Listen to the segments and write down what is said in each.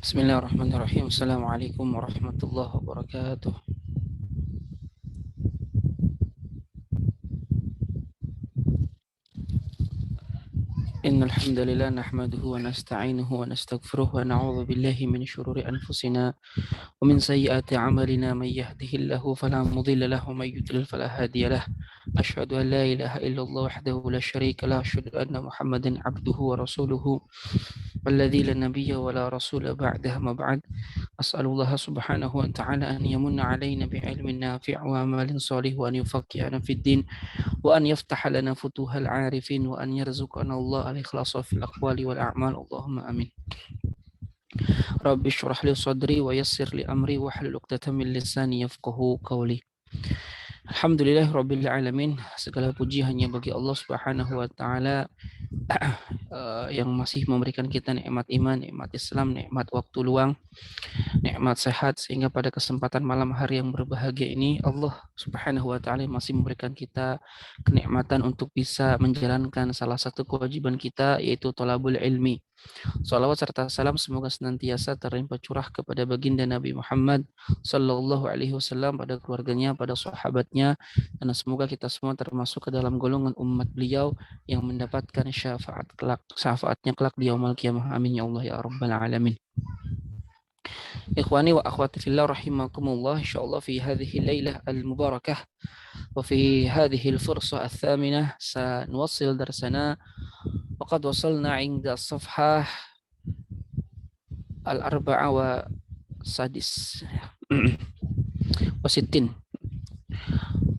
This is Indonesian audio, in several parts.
Bismillahirrahmanirrahim. Assalamualaikum warahmatullahi wabarakatuh. Innal hamdalillah nahmaduhu wa nasta'inuhu wa nastaghfiruh wa na'udzu billahi min shururi anfusina wa min sayyiati a'malina may yahdihillahu fala mudilla lahu wa may yudlil fala hadiya lahu. Asyhadu an la ilaha illallah wahdahu la syarika lahu wa asyhadu anna Muhammadan abduhu wa rasuluhu والذي لا نبي ولا رسول بعده ما بعد أسأل الله سبحانه وتعالى أن يمن علينا بعلم نافع وعمل صالح وأن يفقهنا في الدين وأن يفتح لنا فتوح العارفين وأن يرزقنا الله الإخلاص في الأقوال والأعمال اللهم آمين. رب اشرح لي صدري ويسر لي أمري واحلل عقدة من لساني يفقهوا قولي. Alhamdulillah Rabbil Alamin. Segala puji hanya bagi Allah Subhanahu wa Ta'ala yang masih memberikan kita nikmat iman, nikmat Islam, nikmat waktu luang, nikmat sehat, sehingga pada kesempatan malam hari yang berbahagia ini Allah Subhanahu wa Ta'ala masih memberikan kita kenikmatan untuk bisa menjalankan salah satu kewajiban kita, yaitu thalabul ilmi. Salawat serta salam semoga senantiasa terlimpah curah kepada baginda Nabi Muhammad Sallallahu Alaihi Wasallam, pada keluarganya, pada sahabatnya, dan semoga kita semua termasuk ke dalam golongan umat beliau yang mendapatkan syafaatnya kelak di yaumul qiyamah. Amin ya Allah ya rabbal alamin. Ikhwani wa akhwati fillah rahimakumullah, insyaallah fi hadhihi lailah al-mubarakah wa fi hadhihi al-fursah al-thaminah sanuwassil darsana. وقد وصلنا عند الصفحة الأربعة وسادس وستين.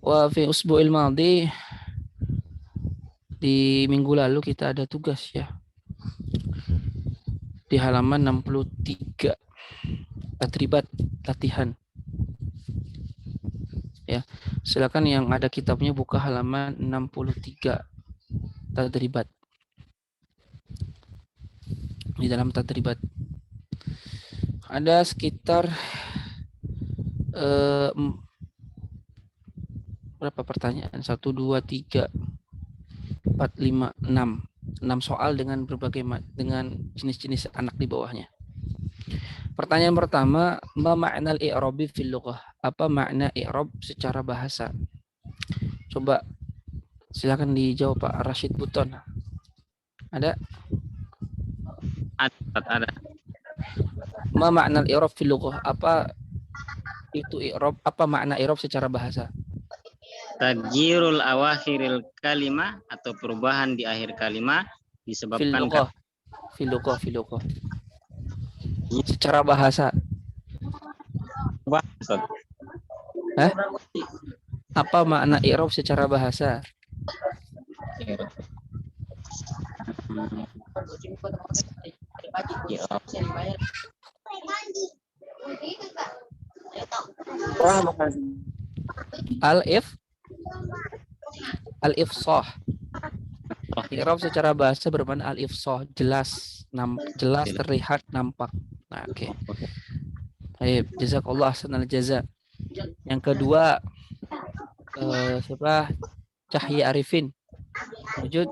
وفي الأسبوع الماضي, di minggu lalu kita ada tugas ya di halaman 63, tadribat latihan ya. Silakan yang ada kitabnya buka halaman 63, tadribat. Di dalam tadribat ada sekitar berapa pertanyaan? 1, 2, 3, 4, 5, 6 soal dengan berbagai dengan jenis-jenis anak di bawahnya. Pertanyaan pertama, ma ma'nal i'rabi fil lughah? Apa makna i'rab secara bahasa? Coba silakan dijawab Pak Rashid Buton. Ada? Ada. Ma ma'nal i'rab fil lughah? Apa itu i'rab? Apa makna i'rab secara bahasa? Taghyirul awakhiril kalimah atau perubahan di akhir kalimat disebabkan fil lughah. Secara bahasa. Apa makna i'rab secara bahasa? Al-ifshah. I'rab secara bahasa bermakna al-ifshah, jelas, terlihat, nampak. Nah, oke. Baik, jazakallah ahsanal jaza. Yang kedua, siapa? Cahya Arifin. Wujud.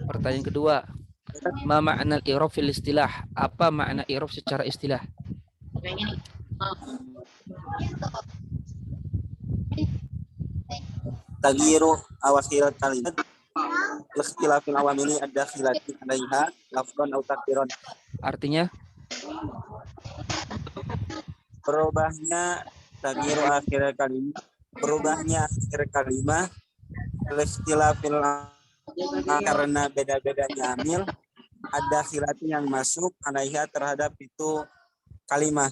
Pertanyaan kedua, ma ma'nal i'rab fil istilah? Apa makna i'rab secara istilah? Tagyiru awakhir kalimat ikhtilafil awamili ad-dakhilati 'alaiha lafdhan aw takdiran. Artinya berubahnya tagyiru akhir kalimat, berubahnya akhir kalimat ikhtilafil karena beda-bedanya amil ad-dakhilati yang masuk 'alaiha terhadap itu kalimat,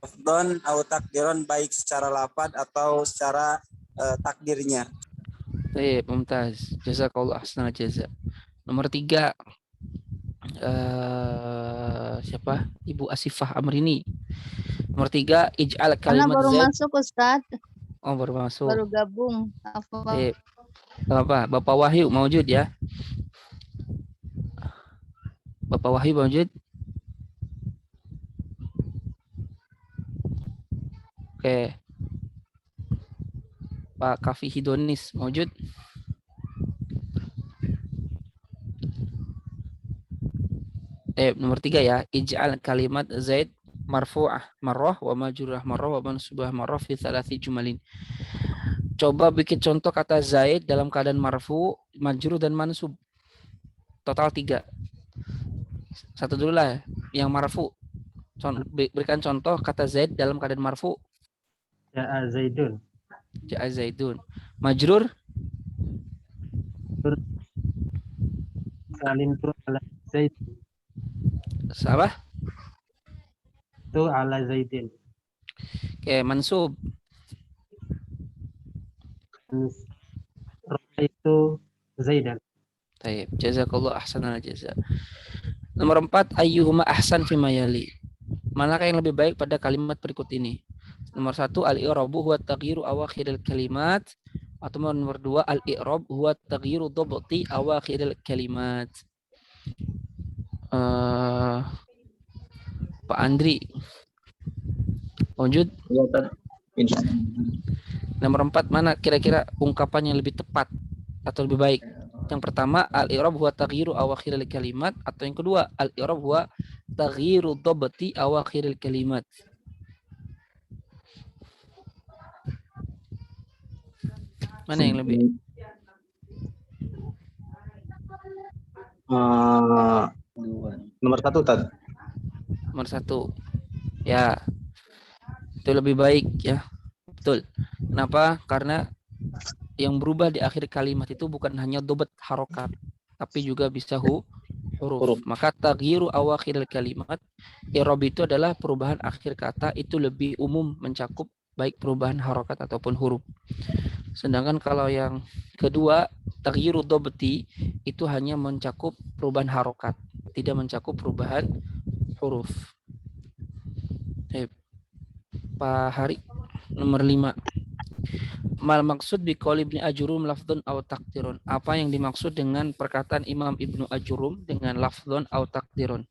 lafdhan aw takdiran, baik secara lafaz atau secara takdirnya. baik, mumtaz. Jazakallah ahsanal jaza. Nomor 3, siapa? Ibu Asifah Amrini. Nomor 3, ij'al kalimat baru Z. masuk Ustaz. Oh, baru masuk. Baru gabung. Apa? Bapak Wahyu mawujud ya? Bapak Wahyu mawujud? Oke. Pak Kafi Hidonis mawujud? Nomor 3 ya. Ij'al kalimat Zaid marfu'ah marrah wa majrurah marrah wa mansubah marrah fi thalathi jumalin. Coba bikin contoh kata Zaid dalam keadaan marfu, majrur dan mansub. Total 3. Satu dulu lah yang marfu. Berikan contoh kata Zaid dalam keadaan marfu. Ja'a Zaidun. Ja'a Zaidun. Majrur Salimtu ala Zaid. salah. Tu ala Zaidin. Oke, mansub. Ra'aitu Zaidan. Baik, jazakallah ahsanal jaza. Nomor 4, ayyuhuma ahsan fima yali. Manakah yang lebih baik pada kalimat berikut ini? Nomor 1, al-i'rabu huwa taghyiru awakhiril kalimat. Atau nomor 2, al-i'rab huwa taghyiru dhabti awakhiril kalimat. Pak Andri. Lanjut. Nomor 4, mana kira-kira ungkapan yang lebih tepat atau lebih baik? Yang pertama, al-i'rab huwa taghyiru awakhiril kalimat, atau yang kedua, al-i'rab huwa taghyiru dhabti awakhiril kalimat. Mana yang lebih? Nomor 1 Tad. Nomor 1. Ya. Itu lebih baik ya. Betul. Kenapa? Karena yang berubah di akhir kalimat itu bukan hanya dobat harokat, tapi juga bisa huruf. Maka taghyiru awakhiril kalimat, i'rab itu adalah perubahan akhir kata, itu lebih umum mencakup baik perubahan harokat ataupun huruf. Sedangkan kalau yang kedua, taghyiru dhabti, itu hanya mencakup perubahan harokat, tidak mencakup perubahan huruf. Pak Hari, nomor 5. Mal maksud bi qauli Ibnu Ajurum lafdzun aw taqdirun. Apa yang dimaksud dengan perkataan Imam Ibnu Ajurum dengan lafdzun aw taqdirun?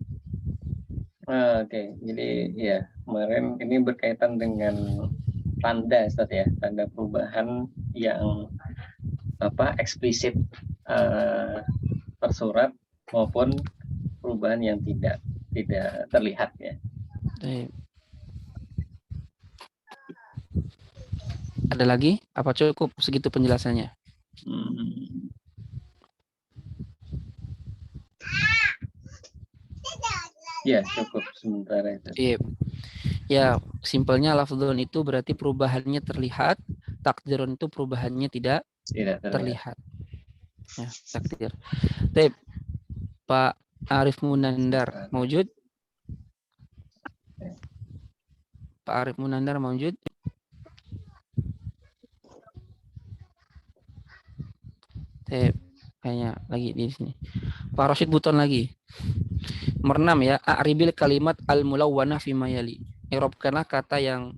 Oke, jadi ya kemarin ini berkaitan dengan tanda Ustaz ya, tanda perubahan yang eksplisit tersurat maupun perubahan yang tidak terlihat ya. Ada lagi? Apa cukup segitu penjelasannya? Ya, cukup sementara itu. Iya. Ya, simpelnya lafdzun itu berarti perubahannya terlihat, takdirun itu perubahannya tidak terlihat. Ya, takdir. Baik. Pak Arif Munandar, maujud? Pak Arif Munandar maujud? Kayaknya lagi di sini. Pak Rashid Buton lagi. Nomor 6 ya, a'ribil kalimat al-mulawwana fi mayali. I'rabkanlah kata yang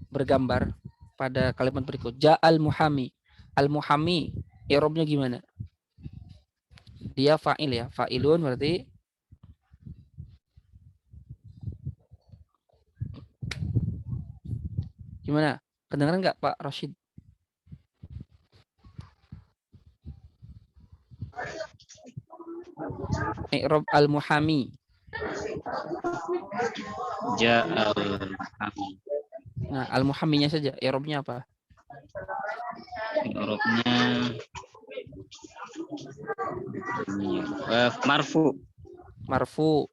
bergambar pada kalimat berikut. Ja'al muhami. Al-muhami i'rabnya gimana? Dia fa'il ya, fa'ilun berarti gimana? Kedengaran nggak Pak Rashid? I'rab al-muhami. Ja'al muhami. Nah, al-muhaminya saja. I'rabnya apa? I'rabnya marfu. Marfu.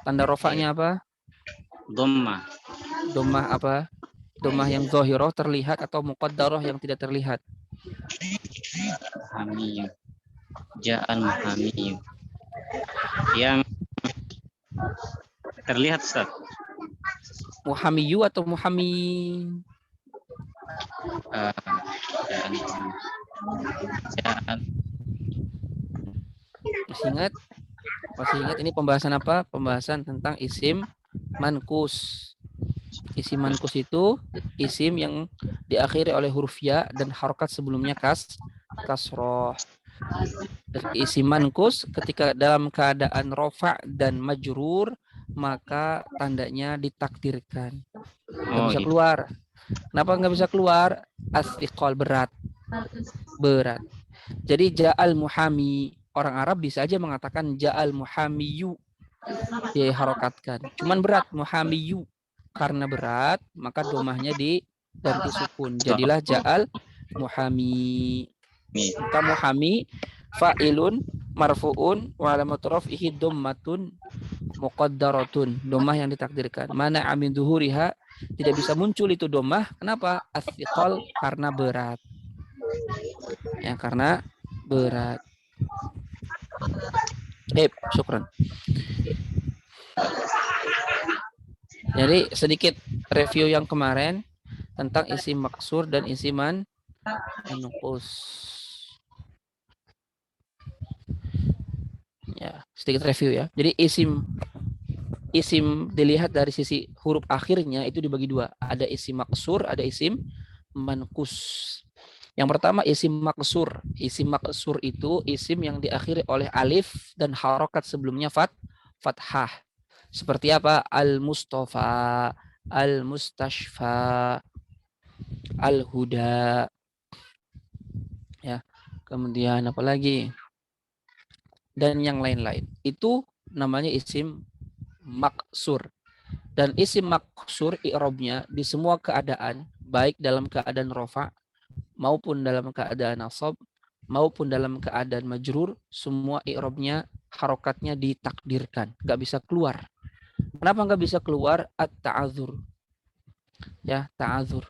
Tanda rofanya apa? Dhammah. Dhammah apa? Dhammah yang zahirah terlihat atau muqaddarah yang tidak terlihat? Muhami. Ja'al muhami. Yang terlihat Ustaz. Muhamiyu atau muhami? Masih ingat ini pembahasan apa? Pembahasan tentang isim mankus. Isim mankus itu isim yang diakhiri oleh huruf ya dan harokat sebelumnya kasroh. Isim mankus ketika dalam keadaan rofa dan majrur maka tandanya ditakdirkan. Nggak bisa keluar. Kenapa nggak bisa keluar? Asfiqol, berat. Jadi ja'al muhami, orang Arab bisa aja mengatakan ja'al muhamiyu, diharokatkan. Cuman berat, muhamiyu. Karena berat, maka domahnya diganti sukun. Jadilah ja'al muhami. Maka muhami fa'ilun marfu'un wa alamatu raf'ihi dhammatun muqaddaratun. Domah yang ditakdirkan. Mana amin duhuriha, tidak bisa muncul itu domah. Kenapa? As-thiqal, karena berat. Ya, karena berat. Syukran. Jadi sedikit review yang kemarin tentang isim maksur dan isim manqus. Ya, sedikit review ya. Jadi isim dilihat dari sisi huruf akhirnya itu dibagi dua. Ada isim maksur, ada isim manqus. Yang pertama isim maksur. Isim maksur itu isim yang diakhiri oleh alif dan harokat sebelumnya fathah. Seperti apa? Al-Mustafa, Al-Mustashfa, Al-Huda. Ya. Kemudian apa lagi? Dan yang lain-lain. Itu namanya isim maksur. Dan isim maksur i'rabnya di semua keadaan, baik dalam keadaan rafa maupun dalam keadaan nasab maupun dalam keadaan majrur, semua i'rabnya harokatnya ditakdirkan, nggak bisa keluar. Kenapa nggak bisa keluar? At-ta'adzur. Ya, ta'adzur.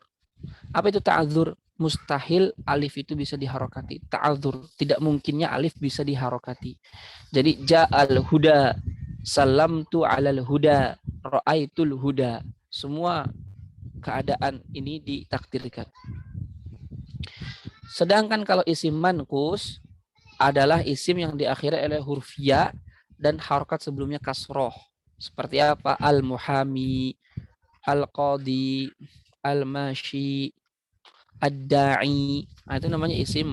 Apa itu ta'adzur? Mustahil alif itu bisa diharokati. Ta'adzur. Tidak mungkinnya alif bisa diharokati. Jadi ja'al huda, salamtu 'alal huda, ra'aitul huda. Semua keadaan ini ditakdirkan. Sedangkan kalau isim manqus adalah isim yang diakhiri oleh huruf ya dan harokat sebelumnya kasroh. Seperti apa? Al-muhami, al-qadi, al-mashi, ad-da'i. Nah, itu namanya isim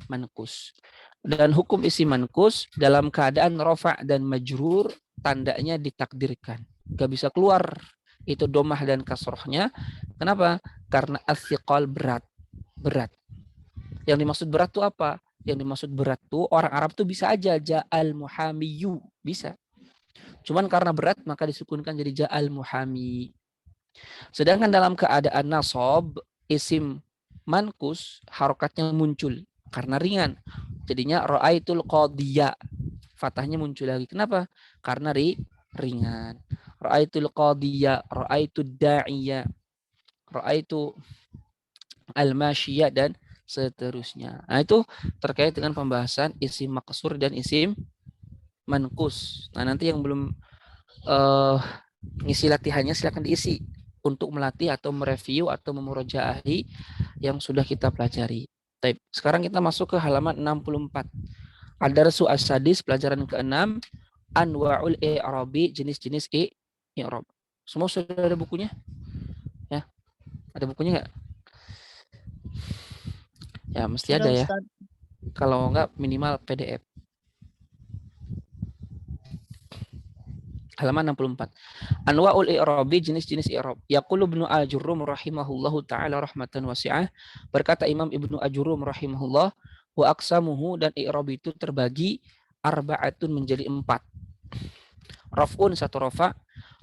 manqus. Dan hukum isim manqus dalam keadaan rafa' dan majrur, tandanya ditakdirkan. Gak bisa keluar itu domah dan kasrohnya. Kenapa? Karena as-siqal berat. Yang dimaksud berat itu apa? Yang dimaksud berat tuh orang Arab tuh bisa aja ja'al muhamiyu, bisa. Cuman karena berat maka disukunkan jadi ja'al muhami. Sedangkan dalam keadaan nasab, isim manqus harokatnya muncul karena ringan. Jadinya ra'aitul qadiyya. Fathahnya muncul lagi. Kenapa? Karena ringan. Ra'aitul qadiyya, ra'aitud da'iyya, ra'aitu al-masyiyya dan seterusnya. Nah, itu terkait dengan pembahasan isim maksur dan isim manqus. Nah, nanti yang belum ngisi latihannya silakan diisi untuk melatih atau mereview atau memurojaahi yang sudah kita pelajari. Baik, sekarang kita masuk ke halaman 64. Ad-darsu as-sadis, pelajaran ke-6, anwa'ul i'rabi, jenis-jenis i'rab. Semua sudah ada bukunya? Ya. Ada bukunya enggak? Ya, mesti ada ya. Kalau enggak minimal PDF. Halaman 64. Anwa'ul i'rabi, jenis-jenis i'rab. Yaqulu Ibnu Ajurrum rahimahullahu taala rahmatan wasi'ah. Berkata Imam Ibnu Ajurrum rahimahullah, wa aqsamuhu, dan i'rab itu terbagi arba'atun menjadi 4. Raf'un 1 rafa,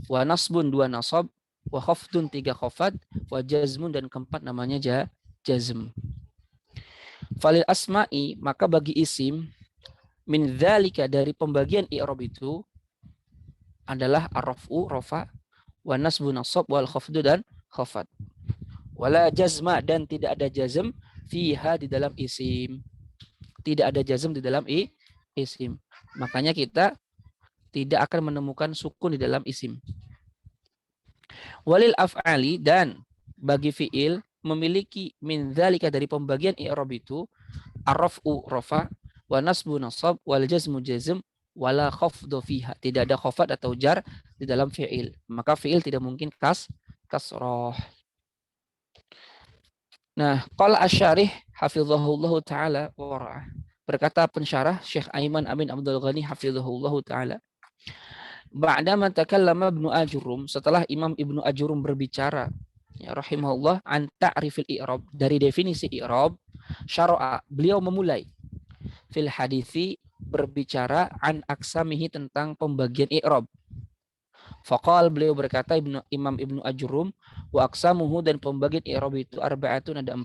wa nasbun 2 nasab, wa khafdun 3 khafad, wa jazmun, dan keempat namanya jazm. Falil asma'i, maka bagi isim, min dzalika, dari pembagian i'rab itu adalah ar-raf'u rafa, wa nasbu nasab, wal khafdu dan khafad. Wala jazma, dan tidak ada jazm fiha, di dalam isim. Tidak ada jazm di dalam isim. Makanya kita tidak akan menemukan sukun di dalam isim. Walil af'ali, dan bagi fi'il memiliki min dzalika, dari pembagian i'rab itu, ar-raf'u rafa, wa nasbu nasab, wal jazmu jazm, wala khafdu fiha, tidak ada khafad atau jar di dalam fi'il. Maka fi'il tidak mungkin kasroh. Nah, qala asy-syarih hafizahullahu taala wa ra'ah. Berkata pensyarah Syekh Aiman Amin Abdul Ghani hafizahullahu taala, ba'dama takallama Ibnu Ajurrum, setelah Imam Ibnu Ajurrum berbicara, ya rahimahullah, an ta'rifil i'rab, dari definisi i'rab, syara'a, beliau memulai fil hadithi, berbicara an aksamihi tentang pembagian i'rab. Faqal, beliau berkata, Imam Ibnu Ajurrum, wa aksamuhu, dan pembagian i'rab itu arba'atun, ada 4,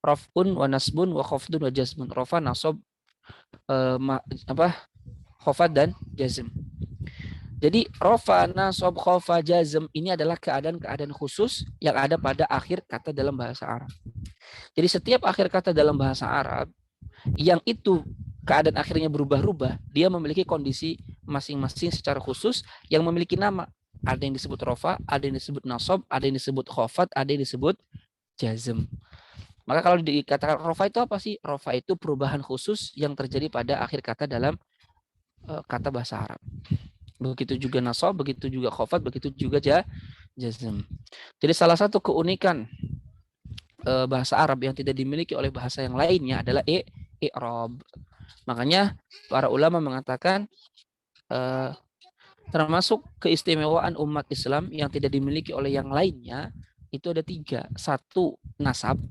raf'un wa nasbun wa khafdun wa jazmun. Rafa, nasab, khafad dan jazm. Jadi rafa, nasab, khafad, jazm ini adalah keadaan-keadaan khusus yang ada pada akhir kata dalam bahasa Arab. Jadi setiap akhir kata dalam bahasa Arab yang itu keadaan akhirnya berubah-ubah, dia memiliki kondisi masing-masing secara khusus yang memiliki nama. Ada yang disebut rafa, ada yang disebut nasab, ada yang disebut khafad, ada yang disebut jazm. Maka kalau dikatakan rafa itu apa sih? Rafa itu perubahan khusus yang terjadi pada akhir kata dalam kata bahasa Arab. Begitu juga nasab, begitu juga khafad, begitu juga jazm. Jadi salah satu keunikan bahasa Arab yang tidak dimiliki oleh bahasa yang lainnya adalah i'rab. Makanya para ulama mengatakan termasuk keistimewaan umat Islam yang tidak dimiliki oleh yang lainnya itu ada 3. 1, nasab.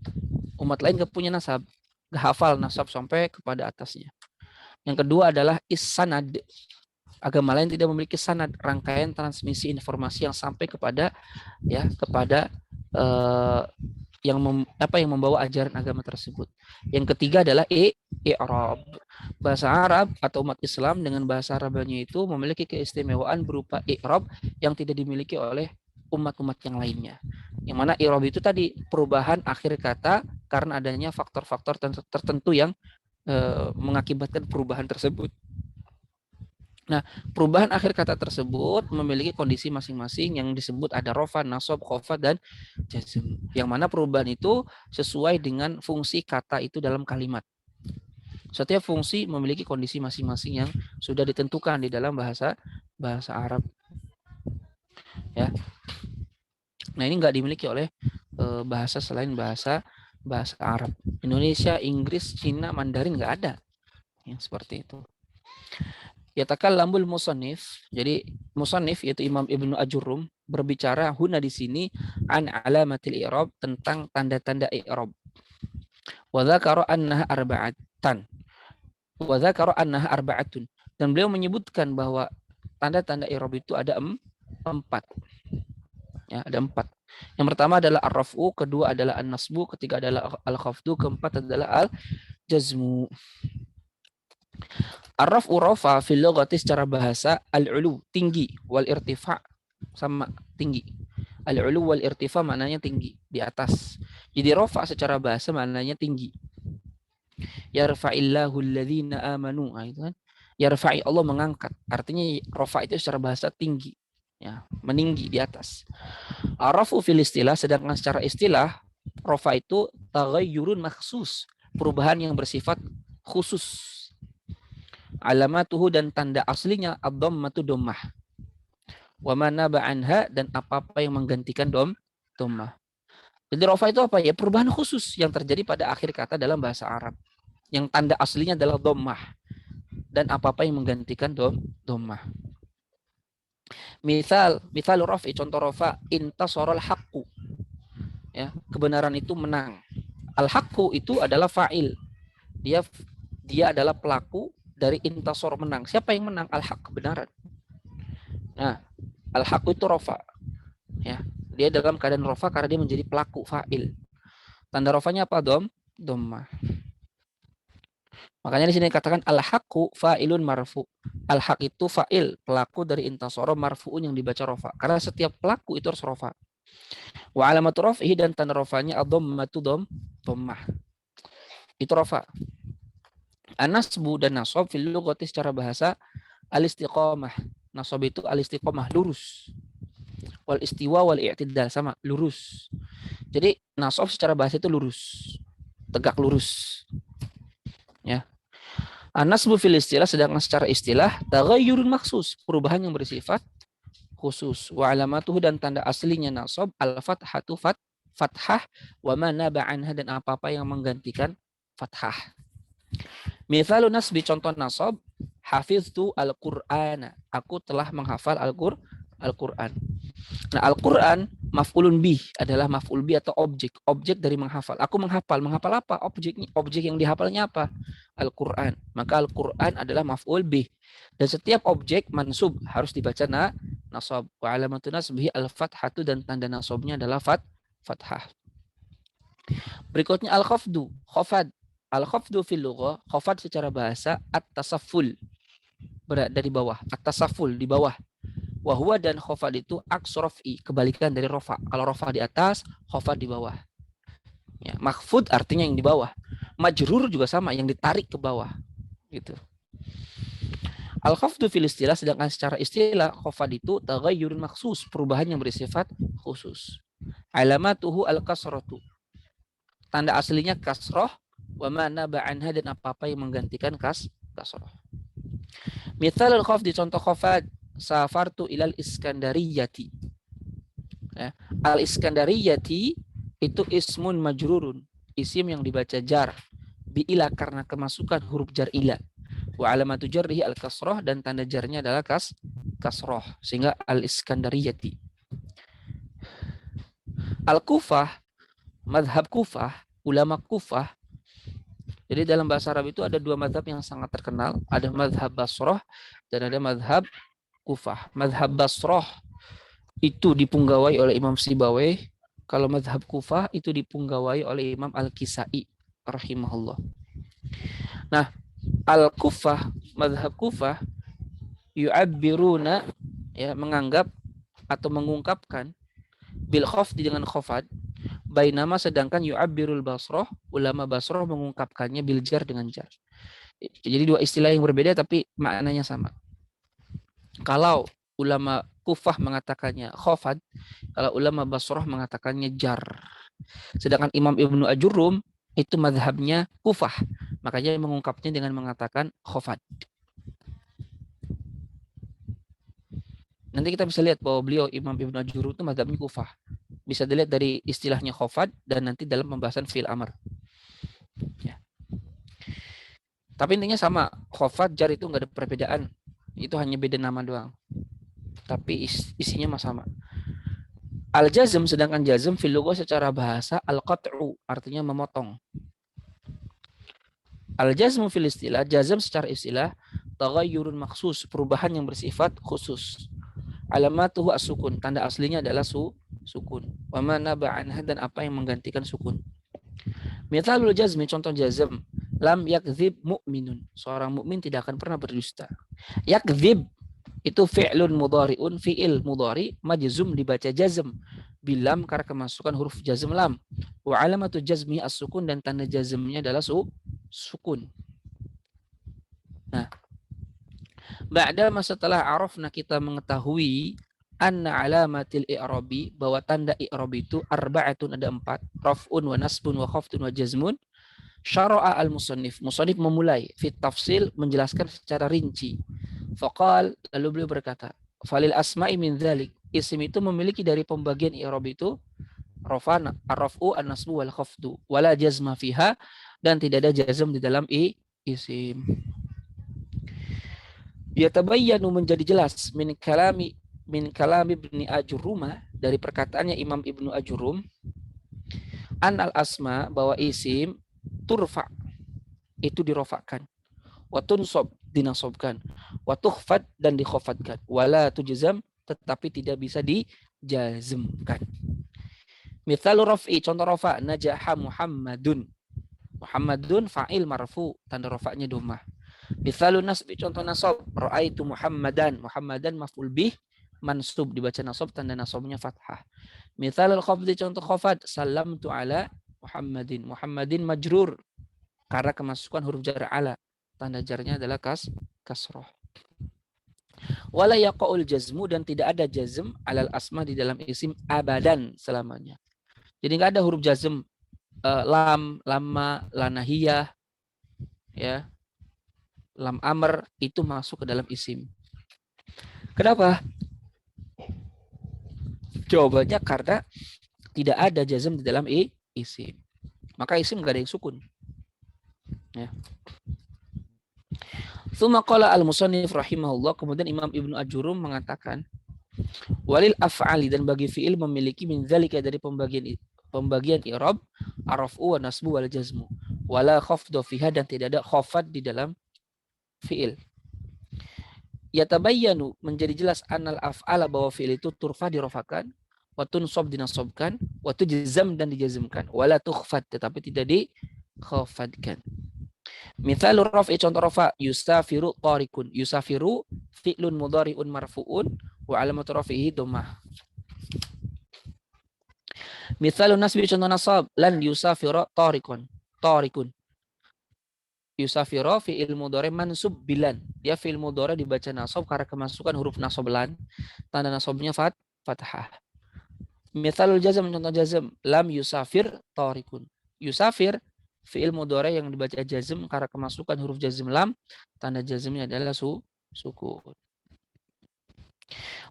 Umat lain gak punya nasab, gak hafal nasab sampai kepada atasnya. Yang kedua adalah is-sanad. Agama lain tidak memiliki sanad, rangkaian transmisi informasi yang sampai kepada yang membawa ajaran agama tersebut. Yang ketiga adalah i'rab. Bahasa Arab atau umat Islam dengan bahasa Arabnya itu memiliki keistimewaan berupa i'rab yang tidak dimiliki oleh umat-umat yang lainnya. Yang mana i'rab itu tadi perubahan akhir kata karena adanya faktor-faktor tertentu yang mengakibatkan perubahan tersebut. Nah, perubahan akhir kata tersebut memiliki kondisi masing-masing yang disebut ada rafa, nasab, khafad, dan jazm. Yang mana perubahan itu sesuai dengan fungsi kata itu dalam kalimat. Setiap fungsi memiliki kondisi masing-masing yang sudah ditentukan di dalam bahasa Arab. Ya. Nah, ini nggak dimiliki oleh bahasa selain bahasa Arab. Indonesia, Inggris, Cina, Mandarin nggak ada yang seperti itu. Yatakallamul musannif, jadi musannif yaitu Imam Ibnu Ajurrum berbicara huna di sini an alamatil i'rab, tentang tanda-tanda i'rab. Wa dzakara annaha arba'atun. Dan beliau menyebutkan bahwa tanda-tanda i'rab itu ada 4. Ya, ada 4. Yang pertama adalah ar-raf'u, kedua adalah an-nasbu, ketiga adalah al-khafdu, keempat adalah al-jazmu. Ar-raf'u rafa fil lughati secara bahasa al-ulu, tinggi, wal irtifa sama tinggi. Al-ulu wal irtifa maknanya tinggi, di atas. Jadi rafa secara bahasa maknanya tinggi. Yarfa'illahu alladhina amanu, itu kan. Yarfa'i, Allah mengangkat. Artinya rafa itu secara bahasa tinggi. Ya, meninggi, di atas. Ar-raf'u fil istilah, sedangkan secara istilah rafa itu taghayyurun makhsus, perubahan yang bersifat khusus. Alamatuhu, dan tanda aslinya ad-dhammatu dhammah. Wa ma naba anha, dan apa-apa yang menggantikan dhammah. Jadi rafa itu apa ya? Perubahan khusus yang terjadi pada akhir kata dalam bahasa Arab. Yang tanda aslinya adalah dhammah dan apa-apa yang menggantikan dhammah. Misal rafi, contoh rafa, intasarul haqqu. Ya, kebenaran itu menang. Al-haqqu itu adalah fa'il. Dia adalah pelaku dari intasor, menang. Siapa yang menang? Al-haq, kebenaran. Nah, al-haq itu rafa. Ya, dia dalam keadaan rafa karena dia menjadi pelaku, fa'il. Tanda rafanya apa? Dhammah. Makanya di sini katakan al-haqqu fa'ilun marfu. Al-haq itu fa'il, pelaku dari intasor, marfu'un yang dibaca rafa. Karena setiap pelaku itu harus rafa. Wa alamatu raf'ihi, dan tanda rafanya ad-dhammatu dhammah. Itu rafa. An-nasbu dan nasab fil lughati secara bahasa al-istiqamah. Nasab itu al-istiqamah, lurus. Wal istiwa wal i'tidal, sama, lurus. Jadi nasab secara bahasa itu lurus, tegak lurus. Ya. An-nasbu fil istilah, sedangkan secara istilah taghayyurun makhsus, perubahan yang bersifat khusus. Wa alamatuhu, dan tanda aslinya nasab al-fathatu fathah, wa ma naba anha, dan apa-apa yang menggantikan fathah. Mithalu nasbi, contoh nasab, hafiztu al-Qur'ana, aku telah menghafal Al-Qur'an. Nah, Al-Qur'an Maf'ulun bih adalah maf'ul bih atau objek dari menghafal. Aku menghafal apa? Objek yang dihafalnya apa? Al-Qur'an. Maka Al-Qur'an adalah maf'ul bih. Dan setiap objek mansub harus dibaca nasab. Wa alamatu nasbihi al-fathatu, dan tanda nasabnya adalah fathah. Berikutnya al-khafdu, khafad. Al-khafdu fil lughah, khafad secara bahasa at-tasafful. Dari bawah, at-tasafful di bawah. Wahwa dan khafad itu aks raf'i, kebalikan dari rofa. Kalau rofa di atas, khafad di bawah. Ya, makhfud artinya yang di bawah. Majrur juga sama, yang ditarik ke bawah. Gitu. Al-khafdu fil istilah, sedangkan secara istilah khafad itu taghayyurun maksus, perubahan yang bersifat khusus. Alamatuhu al-kasratu. Tanda aslinya kasroh, wa ma naba anha, dan apa-apa yang menggantikan kasroh. Mithal al-khafdi, contoh khafad, safartu ilal iskandariyati. Ya. Al-iskandariyati itu ismun majrurun, isim yang dibaca jar, bi ila, karena kemasukan huruf jar ila. Wa alamatu jarrihi al-kasroh, dan tanda jarnya adalah kasroh, sehingga al-iskandariyati. Al-Kufah, madhab Kufah, ulama Kufah. Jadi dalam bahasa Arab itu ada dua madhab yang sangat terkenal. Ada madhab Basrah dan ada madhab Kufah. Madhab Basrah itu dipunggawai oleh Imam Sibawayh. Kalau madhab Kufah itu dipunggawai oleh Imam Al-Kisai rahimahullah. Nah, Al-Kufah, madhab Kufah, yu'abbiruna, ya, menganggap atau mengungkapkan bil khafdi, dengan khafad. Bainama, sedangkan yu'abbirul Basrah, ulama Basrah mengungkapkannya bil jar, dengan jar. Jadi dua istilah yang berbeda tapi maknanya sama. Kalau ulama Kufah mengatakannya khafad, kalau ulama Basrah mengatakannya jar. Sedangkan Imam Ibnu Ajurum itu madhabnya Kufah, makanya mengungkapnya dengan mengatakan khafad. Nanti kita bisa lihat bahwa beliau Imam Ibnu Ajurum itu madhabnya Kufah. Bisa dilihat dari istilahnya khafad dan nanti dalam pembahasan fi'il amr. Ya. Tapi intinya sama, khafad jar itu nggak ada perbedaan. Itu hanya beda nama doang. Tapi isinya sama. Al-jazm, sedangkan jazm fil lughah secara bahasa al-qat'u, artinya memotong. Al-jazm fil istilah, jazm secara istilah taghayyurun maksus, perubahan yang bersifat khusus. Alamatuhu as-sukun, tanda aslinya adalah sukun. Wa ma naba anha, dan apa yang menggantikan sukun. Mithalul jazmi, contoh jazm, lam yakdzib mu'minun, seorang mukmin tidak akan pernah berdusta. Yakdzib itu fi'lun mudhari'un, fi'il mudhari majzum, dibaca jazm bilam karena kemasukan huruf jazm lam. Wa alamatu jazmi as-sukun, dan tanda jazmnya adalah sukun. Nah, ba'da setelah arafna, kita mengetahui anna alamatil i'rabi, bahwa tanda i'rab itu arba'atun, ada 4, raf'un wa nasbun wa khafdun wa jazmun. Syara'a al-musannif, musannif memulai fit tafsil, menjelaskan secara rinci. Faqal, lalu beliau berkata, falil asma'i min dzalik, isim itu memiliki dari pembagian i'rab itu rafa'na, ar-raf'u, an-nasbu wal khafdu, wala jazma fiha, dan tidak ada jazm di dalam isim. Yatabayyanu, menjadi jelas, min kalami Ibni Ajurum, dari perkataannya Imam Ibnu Ajurum, an al-asma, bahwa isim turfa itu dirofakkan, wa tunsob dinasobkan, wa tukhfad dan dikhafadkan, wala tujzam tetapi tidak bisa dijazmkan. Mithalu raf'i, contoh rafa, najaha Muhammadun. Muhammadun fa'il marfu, tanda rafa'nya dhammah. Mithalu nasbi, contoh nasab, ra'aitu Muhammadan. Muhammadan maf'ul bih mansub, dibaca nasab, tanda nasabnya fathah. Mithalul khafdi, contoh khafad, salamtu ala Muhammadin. Muhammadin majrur karena kemasukan huruf jar ala, tanda jarnya adalah kasroh. Wala yaqaul jazmu, dan tidak ada jazm alal asma di dalam isim abadan, selamanya. Jadi nggak ada huruf jazm lam, lama, lanahiyah, ya, lam amr itu masuk ke dalam isim. Kenapa? Jawabannya karena tidak ada jazm di dalam isim. Maka isim nggak ada yang sukun. Ya. Tsumma qala al-musannif rahimahullah, kemudian Imam Ibnu Ajurum mengatakan, Walil af'ali, dan bagi fi'il memiliki min dzalika, dari pembagian i'rab, araf'u wa nasbu wal jazmu. Wala khafdu fiha, dan tidak ada khafad di dalam fi'il. Yatabayyanu, menjadi jelas, annal af'ala, bahwa fi'il itu turfa, dirofakan, wa tunsob, dinasobkan, wa tujzam, dan dijazmkan, wala tukhfad, tetapi tidak dikhafadkan. Mithalur raf'i, contoh rafa, yusafiru tarikun. Yusafiru fi'lun mudhari'un marfu'un wa alamatu raf'ihi dhammah. Mithalun nasbi, contoh nasab, lan yusafira tarikun. Tarikun. Yusafira fi'il mudhari' mansub bilan. Dia fi'il mudhari' dibaca nasab karena kemasukan huruf nasab lan. Tanda nasabnya fathah. Mithalul jazm, contoh jazm, lam yusafir tarikun. Yusafir fi'il mudhari' yang dibaca jazm karena kemasukan huruf jazm lam, tanda jazmnya adalah sukun.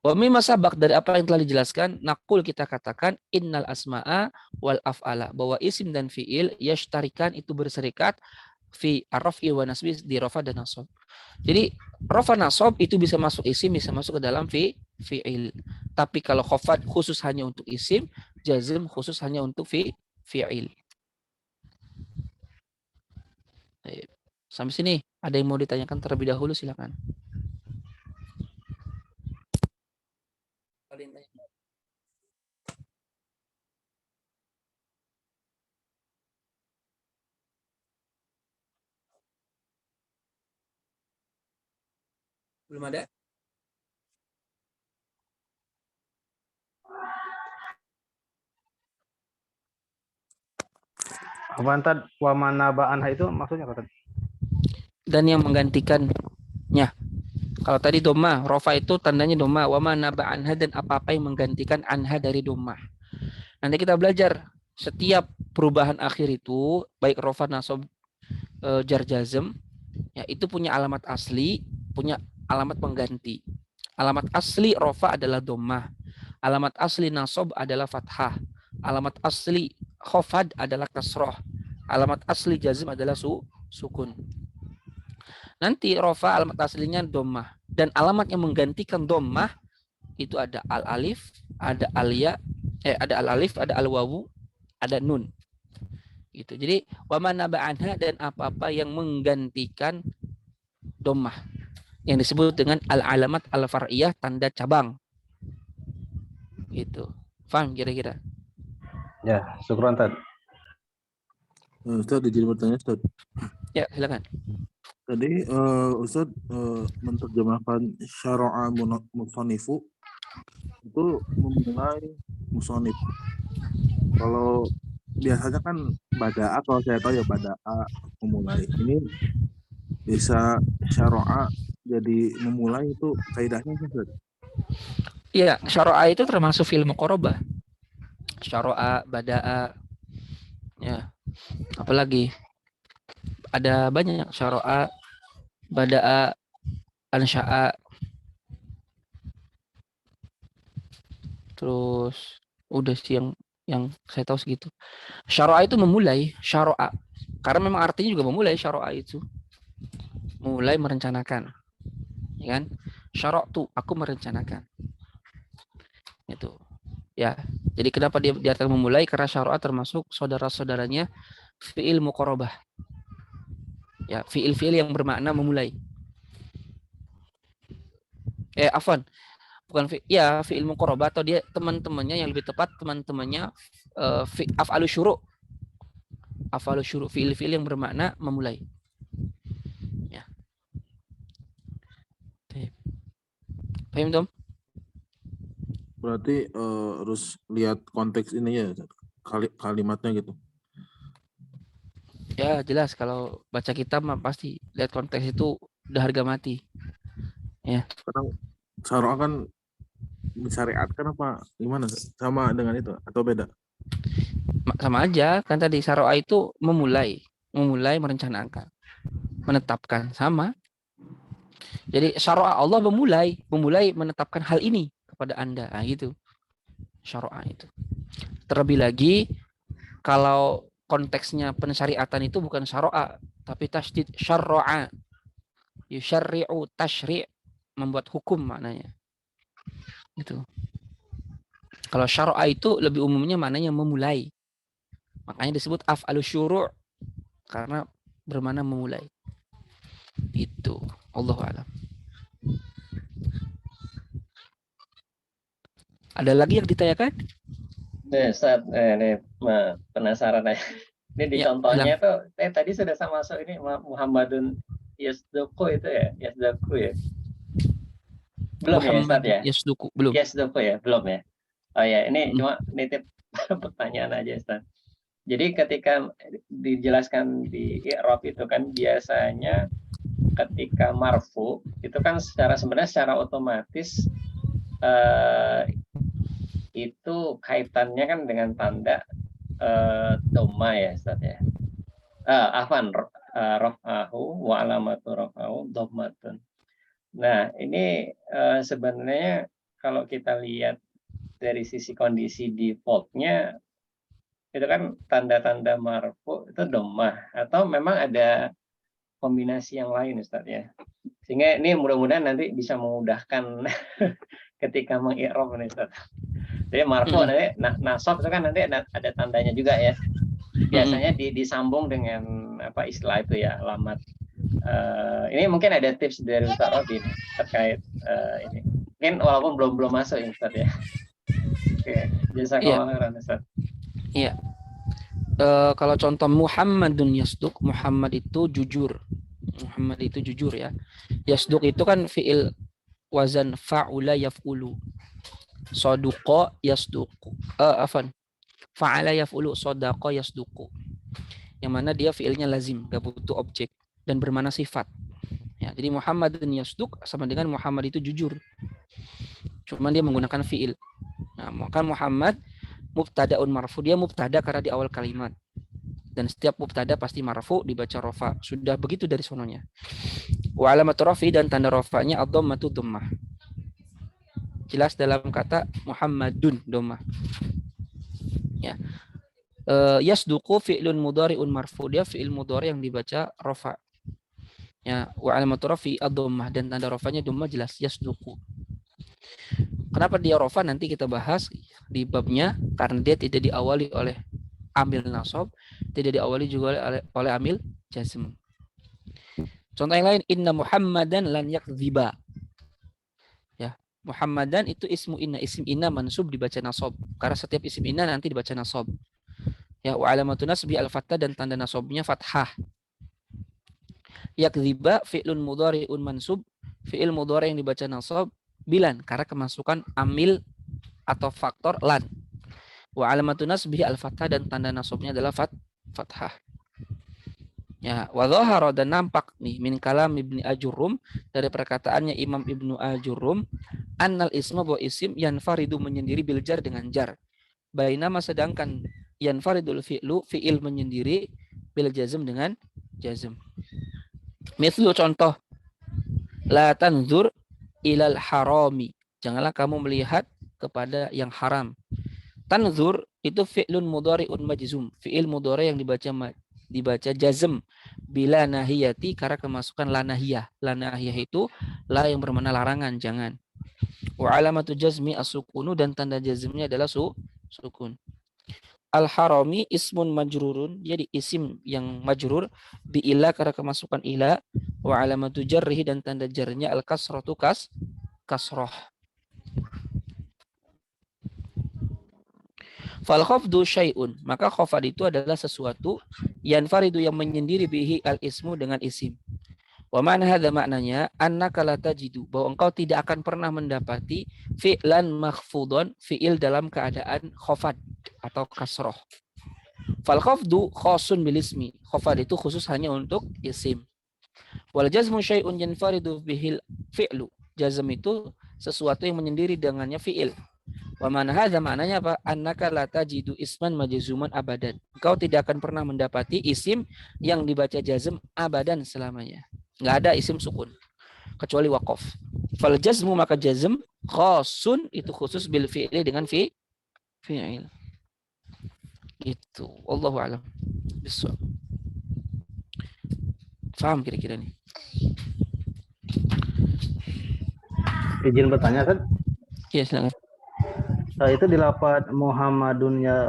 Wa mimma sabaq, dari apa yang telah dijelaskan, naqul, kita katakan, innal asma'a wal af'ala, bahwa isim dan fi'il yashtarikan, itu berserikat, fi arrafi wa nasbi, di rafa dan nasab. Jadi rafa nasab itu bisa masuk isim, bisa masuk ke dalam fi'il. Tapi kalau khafad khusus hanya untuk isim, jazm khusus hanya untuk fi'il. Sampai sini ada yang mau ditanyakan terlebih dahulu, silakan. Belum ada? Apaan wa manaba anha itu maksudnya apa tadi? Dan yang menggantikannya. Kalau tadi doma, rofa itu tandanya doma, wa manaba anha, dan apa-apa yang menggantikan anha dari doma. Nanti kita belajar setiap perubahan akhir itu, baik rofa, nasab, jar, jazm, ya, itu punya alamat asli, punya alamat pengganti. Alamat asli rofa adalah doma, alamat asli nasab adalah fathah, alamat asli khafad adalah kasroh, alamat asli jazm adalah sukun. Nanti rofa alamat aslinya dhammah, dan alamat yang menggantikan dhammah itu ada al-alif, ada al-ya, ada al-alif, ada al-wawu, ada nun. Gitu. Jadi wa manaba anha, dan apa-apa yang menggantikan dhammah, yang disebut dengan al-alamat al-far'iyah, tanda cabang. Gitu. Paham kira-kira? Ya, syukran Tad. Ustaz, izin bertanya Ustaz. Ya, silakan. Tadi Ustaz menerjemahkan syara'a musanifu itu memulai musonif. Kalau biasanya kan bada'a, kalau saya tahu ya bada'a memulai. Ini bisa syara'a jadi memulai, itu kaidahnya Ustaz. Iya, syara'a itu termasuk fi'il muqarabah. Syara'a, bada'a, ya. Apalagi ada banyak, syara'a, bada'a, ansya'a. Terus udah sih yang saya tahu segitu. Syara'a itu memulai, syara'a. Karena memang artinya juga memulai, syara'a itu. Mulai merencanakan. Ya kan? Syara'tu, aku merencanakan. Itu. Ya. Jadi kenapa dia diartikan memulai? Karena syara'a termasuk saudara-saudaranya fi'il muqarabah. Ya, fi'il yang bermakna memulai. Bukan fi'il muqarabah, atau dia teman-temannya, yang lebih tepat teman-temannya af'alu syuru'. Af'alu syuru', fi'il yang bermakna memulai. Ya. Paham, Tom? Berarti harus lihat konteks ini ya, kalimatnya gitu. Ya, jelas kalau baca kitab mah pasti lihat konteks, itu udah harga mati. Ya. Sekarang syara'a kan disyariatkan apa gimana? Sama dengan itu atau beda? Sama aja, kan tadi syara'a itu memulai, merencanakan, menetapkan, sama. Jadi syara'a, Allah memulai menetapkan hal ini kepada Anda. Nah, gitu. Syara'a itu. Terlebih lagi kalau konteksnya pensyariatan itu bukan syara'a, tapi tasydid, syarra'a. Yusyarri'u, tasyri', membuat hukum maknanya. Gitu. Kalau syara'a itu lebih umumnya maknanya memulai. Makanya disebut af'alus syuru' karena bermakna memulai. Itu. Allahu a'lam. Ada lagi yang ditanyakan? Ustaz, ini penasaran aja. Ini di Ya, contohnya tuh, tadi sudah sama masuk ini Muhammadun Yasduku itu ya, Yasduku ya. Belum ya Muhammad Ustaz ya? Yasduku belum. Yasduku ya, belum ya. Oh ya, ini cuma nitip pertanyaan aja Ustaz. Jadi ketika dijelaskan di i'rab itu kan biasanya ketika marfu itu kan sebenarnya secara otomatis itu kaitannya kan dengan tanda dhamma ya Ustaz ya. Afan raf'ahu wa alamatu raf'ahu dhammatun. Nah, ini sebenarnya kalau kita lihat dari sisi kondisi default-nya itu kan tanda-tanda marfu itu dhammah atau memang ada kombinasi yang lain Ustaz ya. Sehingga ini mudah-mudahan nanti bisa memudahkan ketika mengi'rab ini Ustaz. Jadi marfu nanti nasab itu kan nanti ada tandanya juga ya. Biasanya disambung dengan apa istilah itu ya, alamat. Ini mungkin ada tips dari Ustaz Robi terkait ini. Mungkin walaupun belum masuk ya Ustaz ya. Oke, jazakallahu khairan Ustaz. Iya. Kalau contoh Muhammadun Yasduq, Muhammad itu jujur. Muhammad itu jujur ya. Yasduq itu kan fi'il wazan fa'ula yaf'ulu. Saduqa yasduqu. Fa'ala yaf'ulu sadaqa yasduqu. Yang mana dia fi'ilnya lazim, gak butuh objek dan bermana sifat. Ya, jadi Muhammadun Yasduq sama dengan Muhammad itu jujur. Cuman dia menggunakan fi'il. Nah, maka Muhammad mubtada'un marfu, dia mubtada karena di awal kalimat. Dan setiap mubtada pasti marfu dibaca rofa. Sudah begitu dari sononya. Wa alamatu rafi dan tanda rofanya ad-dhammatu dhammah. Jelas dalam kata Muhammadun dhammah. Ya. Yasduqu fi'lun mudhari'un marfu, dia fi'il mudhari yang dibaca rofa. Ya, wa alamatu rafi ad-dhammah dan tanda rofanya dhammah jelas yasduqu. Kenapa dia rofa nanti kita bahas di babnya, karena dia tidak diawali oleh amil nasab, tidak diawali juga oleh amil jazm. Contoh yang lain, inna Muhammadan lan yakdziba. Ya, Muhammadan itu ismu inna, isim inna mansub dibaca nasab, karena setiap isim inna nanti dibaca nasab. Ya, wa alamatu nasbi al-fathah dan tanda nasabnya fathah. Yakdziba fi'lun mudhari'un mansub, fi'il mudhari yang dibaca nasab bilan karena kemasukan amil atau faktor lan. Wa alamatu nasbihi al-fathah dan tanda nasabnya adalah fathah. Ya, wa dhahara dan nampak nih min kalam Ibnu Ajurrum dari perkataannya Imam Ibnu Ajurrum, annal isma wa isim yanfaridu menyendiri bil jar dengan jar. Bainama sedangkan yanfaridul fi'lu fi'il menyendiri bil jazm dengan jazm. Mithlu contoh la tanzur ilal harami. Janganlah kamu melihat kepada yang haram. Tanzur itu fi'lun mudhari'un majzum. Fi'il mudhari yang dibaca jazm bila nahiyati karena kemasukan la nahiyah. La nahiyah itu la yang bermakna larangan, jangan. Wa alamatu jazmi as-sukunu dan tanda jazmnya adalah sukun. Al-harami ismun majrurun, jadi isim yang majrur bi ila karena kemasukan ila. Wa alamatu jarrihi dan tanda jarnya al-kasratu kasroh. Fal khafdu syai'un, maka khafad itu adalah sesuatu yanfaridu yang menyendiri bihi al-ismu dengan isim. Wa ma'na hadza maknanya annaka la tajidu, bahwa engkau tidak akan pernah mendapati fi'lan makhfudun, fi'il dalam keadaan khafad atau kasroh. Fal khafdu khasun bil ismi, khafad itu khusus hanya untuk isim. Wal jazmu syai'un yanfaridu bihil fi'lu, jazm itu sesuatu yang menyendiri dengannya fi'il. Wa man hadza maknanya apa? Annaka la tajidu isman majzuman abadan. Engkau tidak akan pernah mendapati isim yang dibaca jazm abadan selamanya. Enggak ada isim sukun kecuali waqaf. Fal jazmu maka jazm khasun itu khusus bil fi'li dengan fi'il. Gitu. Wallahu a'lam. Bissawab. Faham kira-kira nih? Izin bertanya, Ustaz. Ya, silakan. Itu di lafadz Muhammadunnya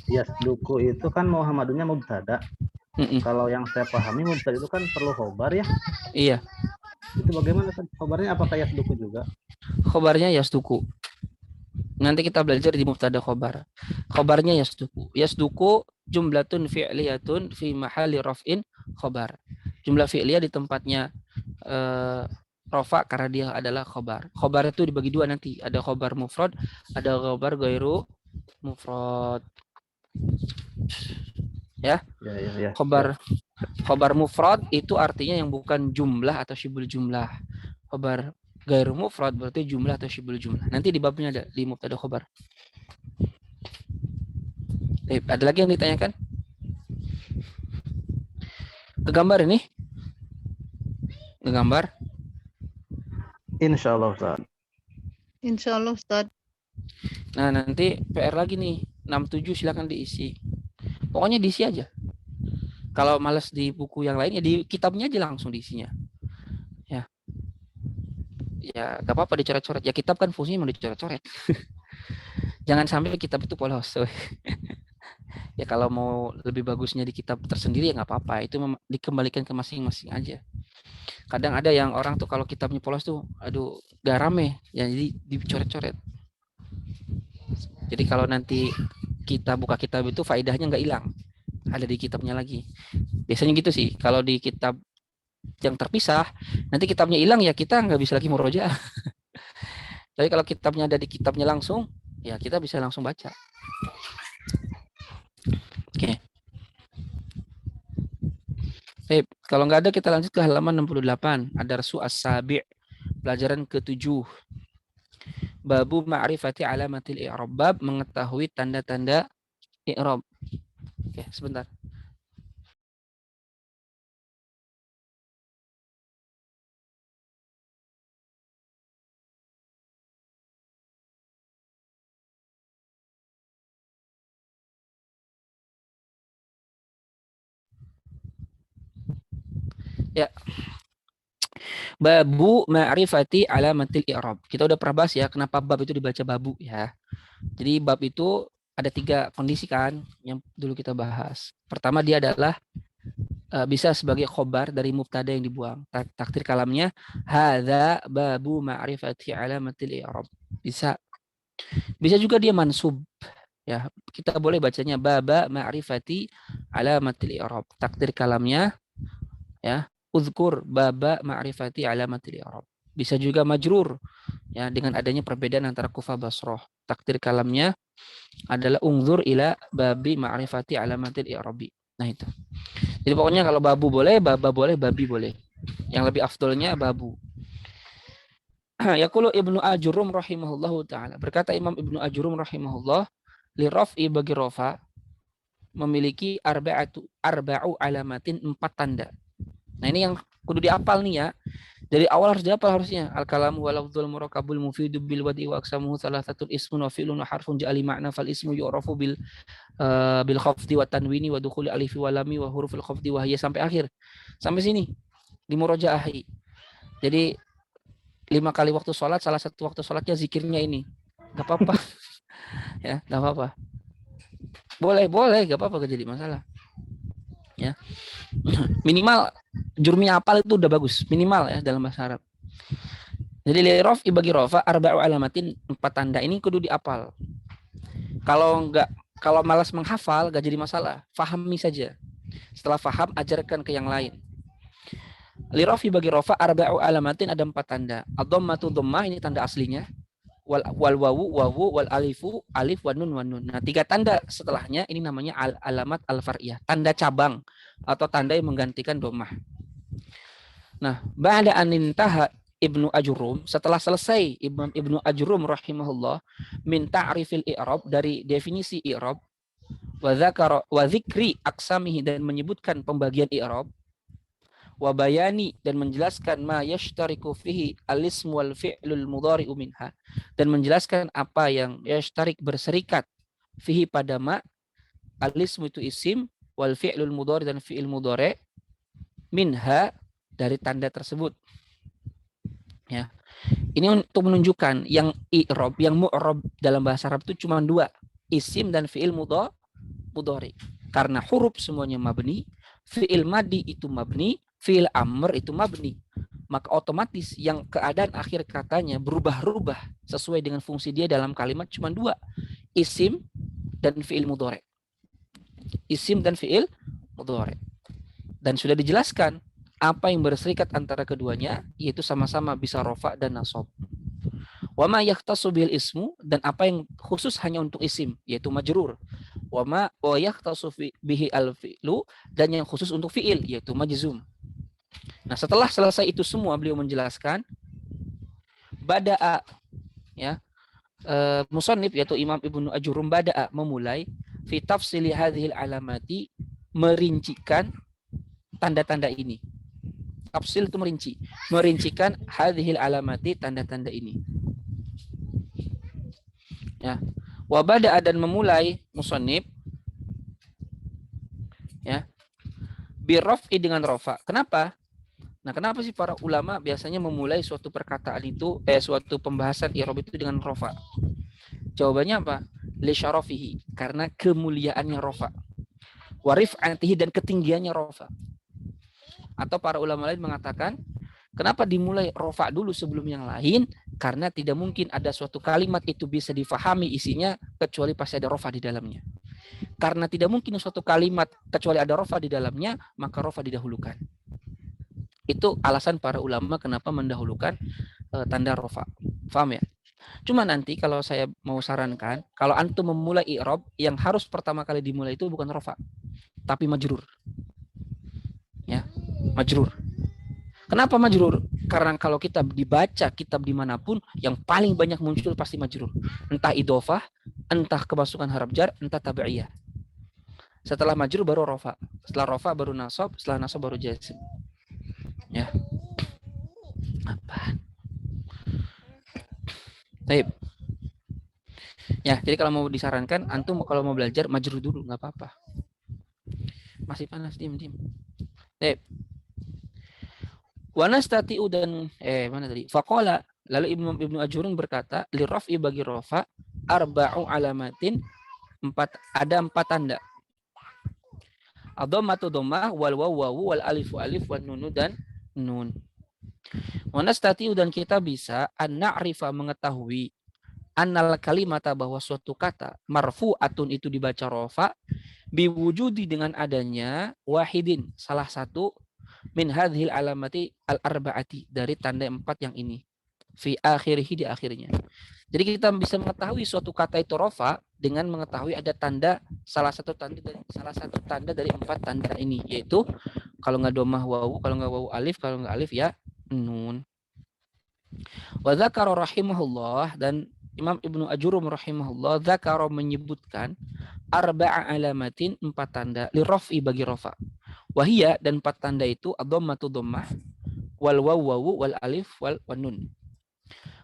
yasduku itu kan Muhammadunnya mubtada. Kalau yang saya pahami mubtada itu kan perlu khobar ya. Iya, Itu bagaimana kan khobarnya, apakah yasduku juga? khobarnya yasduku. Nanti kita belajar di mubtada khobar. Khobarnya yasduku. Yasduku jumlatun fi'liyatun fi mahalli raf'in khobar. Jumlah fi'liyah di tempatnya rofa karena dia adalah khobar. Khobar itu dibagi dua nanti. Ada khobar mufrad, ada khobar ghairu mufrad. Ya. Ya. Khobar mufrad itu artinya yang bukan jumlah atau syibul jumlah. Khobar ghairu mufrad berarti jumlah atau syibul jumlah. Nanti di babnya ada di mubtada khobar. Ada lagi yang ditanyakan? Kegambar ini? Kegambar? Insya Allah Ustaz. Insya Allah Ustaz. Nah, nanti PR lagi nih. 67 silakan diisi. Pokoknya diisi aja. Kalau malas di buku yang lain ya di kitabnya aja langsung diisinya. Ya gak apa-apa dicoret-coret. Ya kitab kan fungsinya mau dicoret-coret. Jangan sampai kitab itu polos. Ya kalau mau lebih bagusnya di kitab tersendiri ya nggak apa-apa. Itu dikembalikan ke masing-masing aja. Kadang ada yang orang tuh kalau kitabnya polos tuh, aduh gak rame. Ya jadi dicoret-coret. Jadi kalau nanti kita buka kitab itu faedahnya nggak hilang. Ada di kitabnya lagi. Biasanya gitu sih. Kalau di kitab yang terpisah, nanti kitabnya hilang ya kita nggak bisa lagi murojaah. Tapi kalau kitabnya ada di kitabnya langsung, ya kita bisa langsung baca. Oke. Baik, kalau nggak ada kita lanjut ke halaman 68. Ad-Darsu As-Sabi', pelajaran ke-7. Babu ma'rifati alamatil i'rab, bab mengetahui tanda-tanda i'rab. Oke, sebentar. Ya. Babu ma'rifati alamatil i'rab. Kita udah pernah bahas ya kenapa bab itu dibaca babu ya. Jadi bab itu ada 3 kondisi kan yang dulu kita bahas. Pertama dia adalah bisa sebagai khobar dari mubtada yang dibuang. Takdir kalamnya hadza babu ma'rifati alamatil i'rab. Bisa juga dia mansub. Ya, kita boleh bacanya baba ma'rifati alamatil i'rab. Takdir kalamnya ya uzkur baba ma'rifati alamatil i'rab. Bisa juga majrur ya dengan adanya perbedaan antara Kufah Basrah. Takdir kalamnya adalah ungzur ila babi ma'rifati alamatil i'rabi. Nah itu. Jadi pokoknya kalau babu boleh, baba boleh, babi boleh. Yang lebih afdolnya babu. Yaqulu Ibnu Ajurum rahimahullahu taala. Berkata Imam Ibnu Ajurum rahimahullah, li raf'i bagi rafa memiliki arba'u alamatin 4 tanda. Nah ini yang kudu diapal nih ya. Dari awal harus dihafal harusnya. Al-kalamu wa lafdzul murakabul mufidu bil wadi wa aqsamuhu thalathatul ismun wa fi'lun wa harfun ja'ali ma'na fal ismu yu'rafu bil khafdi wa tanwini wa dukhuli alifi wa lami wa hurufil khafdi wa hiya sampai akhir. Sampai sini di murajaahi. Jadi 5 kali waktu sholat, salah satu waktu sholatnya zikirnya ini. Gak apa-apa. Ya, gak apa-apa. Boleh, gak apa-apa, gak jadi masalah. Ya. Minimal jurmi apal itu udah bagus, minimal ya dalam bahasa Arab. Jadi li raf'i bagi rafa arba'u alamatin 4 tanda ini kudu diapal. Kalau malas menghafal gak jadi masalah, fahami saja. Setelah faham ajarkan ke yang lain. Li raf'i bagi rafa arba'u alamatin ada 4 tanda. Ad-dhammatu dhammah ini tanda aslinya. Wal wawu wal alifu alif wa nun. Nah 3 tanda setelahnya ini namanya alamat al-far'iyah, tanda cabang atau tanda yang menggantikan dhammah. Nah, ba'da an intaha Ibnu Ajurum, setelah selesai Ibnu Ajurum rahimahullah min ta'rifil i'rab, dari definisi i'rab, wa dzikri aqsamihi, dan menyebutkan pembagian i'rab, wa bayani, dan menjelaskan ma yashtariku fihi al-ism wal fi'lul mudhari'u minha, dan menjelaskan apa yang yashtarik berserikat fihi pada ma, al-ism itu isim, wal fi'lul mudhari, dan fi'il mudhari minha, dari tanda tersebut. Ya. Ini untuk menunjukkan yang i'rab, yang mu'rab dalam bahasa Arab itu cuma dua, isim dan fi'il mudhari. Karena huruf semuanya mabni, fi'il madi itu mabni, fi'il amr itu mabni. Maka otomatis yang keadaan akhir katanya berubah-ubah sesuai dengan fungsi dia dalam kalimat cuma dua, isim dan fi'il mudhari. Isim dan fi'il mudhari. Dan sudah dijelaskan apa yang berserikat antara keduanya, yaitu sama-sama bisa rofa dan nasab. Wa ma yahtassu bil ismu, dan apa yang khusus hanya untuk isim, yaitu majrur. Wa ma yahtassu bihi al fi'lu, dan yang khusus untuk fi'il, yaitu majzum. Nah, setelah selesai itu semua, beliau menjelaskan bada'a, ya, musannif yaitu Imam Ibnu Ajurum bada'a memulai fi tafsili hadhil alamati, merincikan tanda-tanda ini. Tafsil itu merincikan hadhil alamati, tanda-tanda ini. Ya. Wa bada'a, dan memulai musannif ya bi raf'i, dengan rafa. Kenapa? Nah, kenapa sih para ulama biasanya memulai suatu perkataan itu suatu pembahasan i'rab itu dengan rafa? Jawabannya apa? Li syarafihi, karena kemuliaannya rafa. Wa rif'atihi, dan ketinggiannya rafa. Atau para ulama lain mengatakan, kenapa dimulai rofa dulu sebelum yang lain? Karena tidak mungkin ada suatu kalimat itu bisa difahami isinya kecuali pasti ada rofa di dalamnya. Karena tidak mungkin suatu kalimat kecuali ada rofa di dalamnya, maka rofa didahulukan. Itu alasan para ulama kenapa mendahulukan tanda rofa. Paham ya? Cuma nanti kalau saya mau sarankan, kalau antum memulai i'rab, yang harus pertama kali dimulai itu bukan rofa, tapi majrur. Ya, majrur. Kenapa majrur? Karena kalau kita dibaca kitab dimanapun, yang paling banyak muncul pasti majrur. Entah idhofah, entah kemasukan haraf jar, entah tabi'iyah. Setelah majrur baru rofa. Setelah rofa baru nasab, setelah nasab baru jazm. Ya. Apa? Baik. Ya, jadi kalau mau disarankan, antum kalau mau belajar majrur dulu, nggak apa-apa. Masih panas, diam. Baik. Wa nastati'u, dan mana tadi? Faqala, lalu Ibnu Ajurun berkata, li raf'i, bagi rafa, arba'u alamatin, ada 4 tanda. Ad-dhammatu dhammah, wal wawu wal alifu alif, wan nunu dan nun. Wa nastati'u, dan kita bisa an na'rifa, mengetahui, annal kalimata, bahwa suatu kata marfu'atun itu dibaca rafa, biwujudi, dengan adanya wahidin, salah satu, min hadhil alamati al-arba'ati, dari tanda 4 yang ini, fi akhirihi, di akhirnya. Jadi kita bisa mengetahui suatu kata itu rafa dengan mengetahui ada tanda, salah satu tanda dari 4 tanda ini, yaitu kalau nggak dhammah wawu, kalau nggak wawu alif, kalau nggak alif ya nun. Wa dzakara rahimahullah, dan Imam Ibnu Ajurum rahimahullah dzakara, menyebutkan arba'a alamatin, 4 tanda, li raf'i, bagi rafa. Wahia, dan 4 tanda itu ad-dhammatu dhammah, wal wawu wal alif wal nun.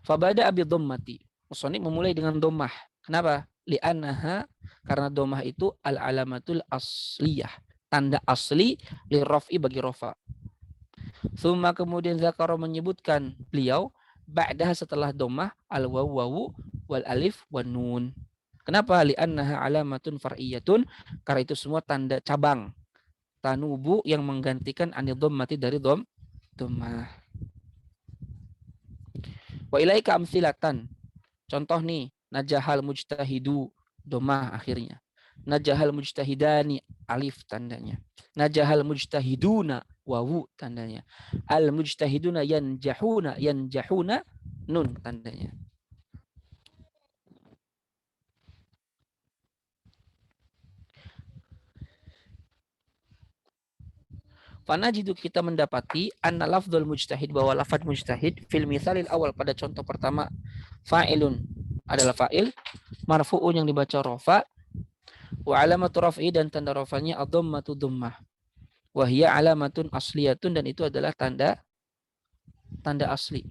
Fabada bi dhammati, musannif memulai dengan dhammah. Kenapa? Li'annaha, karena dhammah itu al-alamatul asliyah, tanda asli, li raf'i, bagi rafa. Tsumma, kemudian zakara, menyebutkan beliau, ba'daha, setelah dhammah, al wawu wal alif wan nun. Kenapa? Li'annaha alamatun far'iyatun, karena itu semua tanda cabang, tanubu, yang menggantikan anil dhammati, dari dhammah. Wa ilaika amsilatan, contoh nih, najahal mujtahidu, dhammah akhirnya. Najahal mujtahidani, alif tandanya. Najahal mujtahiduna, wawu tandanya. Al mujtahiduna yanjahuna, nun tandanya. Fanajidu, kita mendapati, anna lafdzul mujtahid, bahwa lafaz mujtahid, fil mithalil awal, pada contoh pertama, fa'ilun, adalah fa'il, marfu'un, yang dibaca rafa, wa alamatu raf'i, dan tanda rafanya ad-dhammatu dhammah, wa hiya alamatun asliyatun, dan itu adalah tanda asli.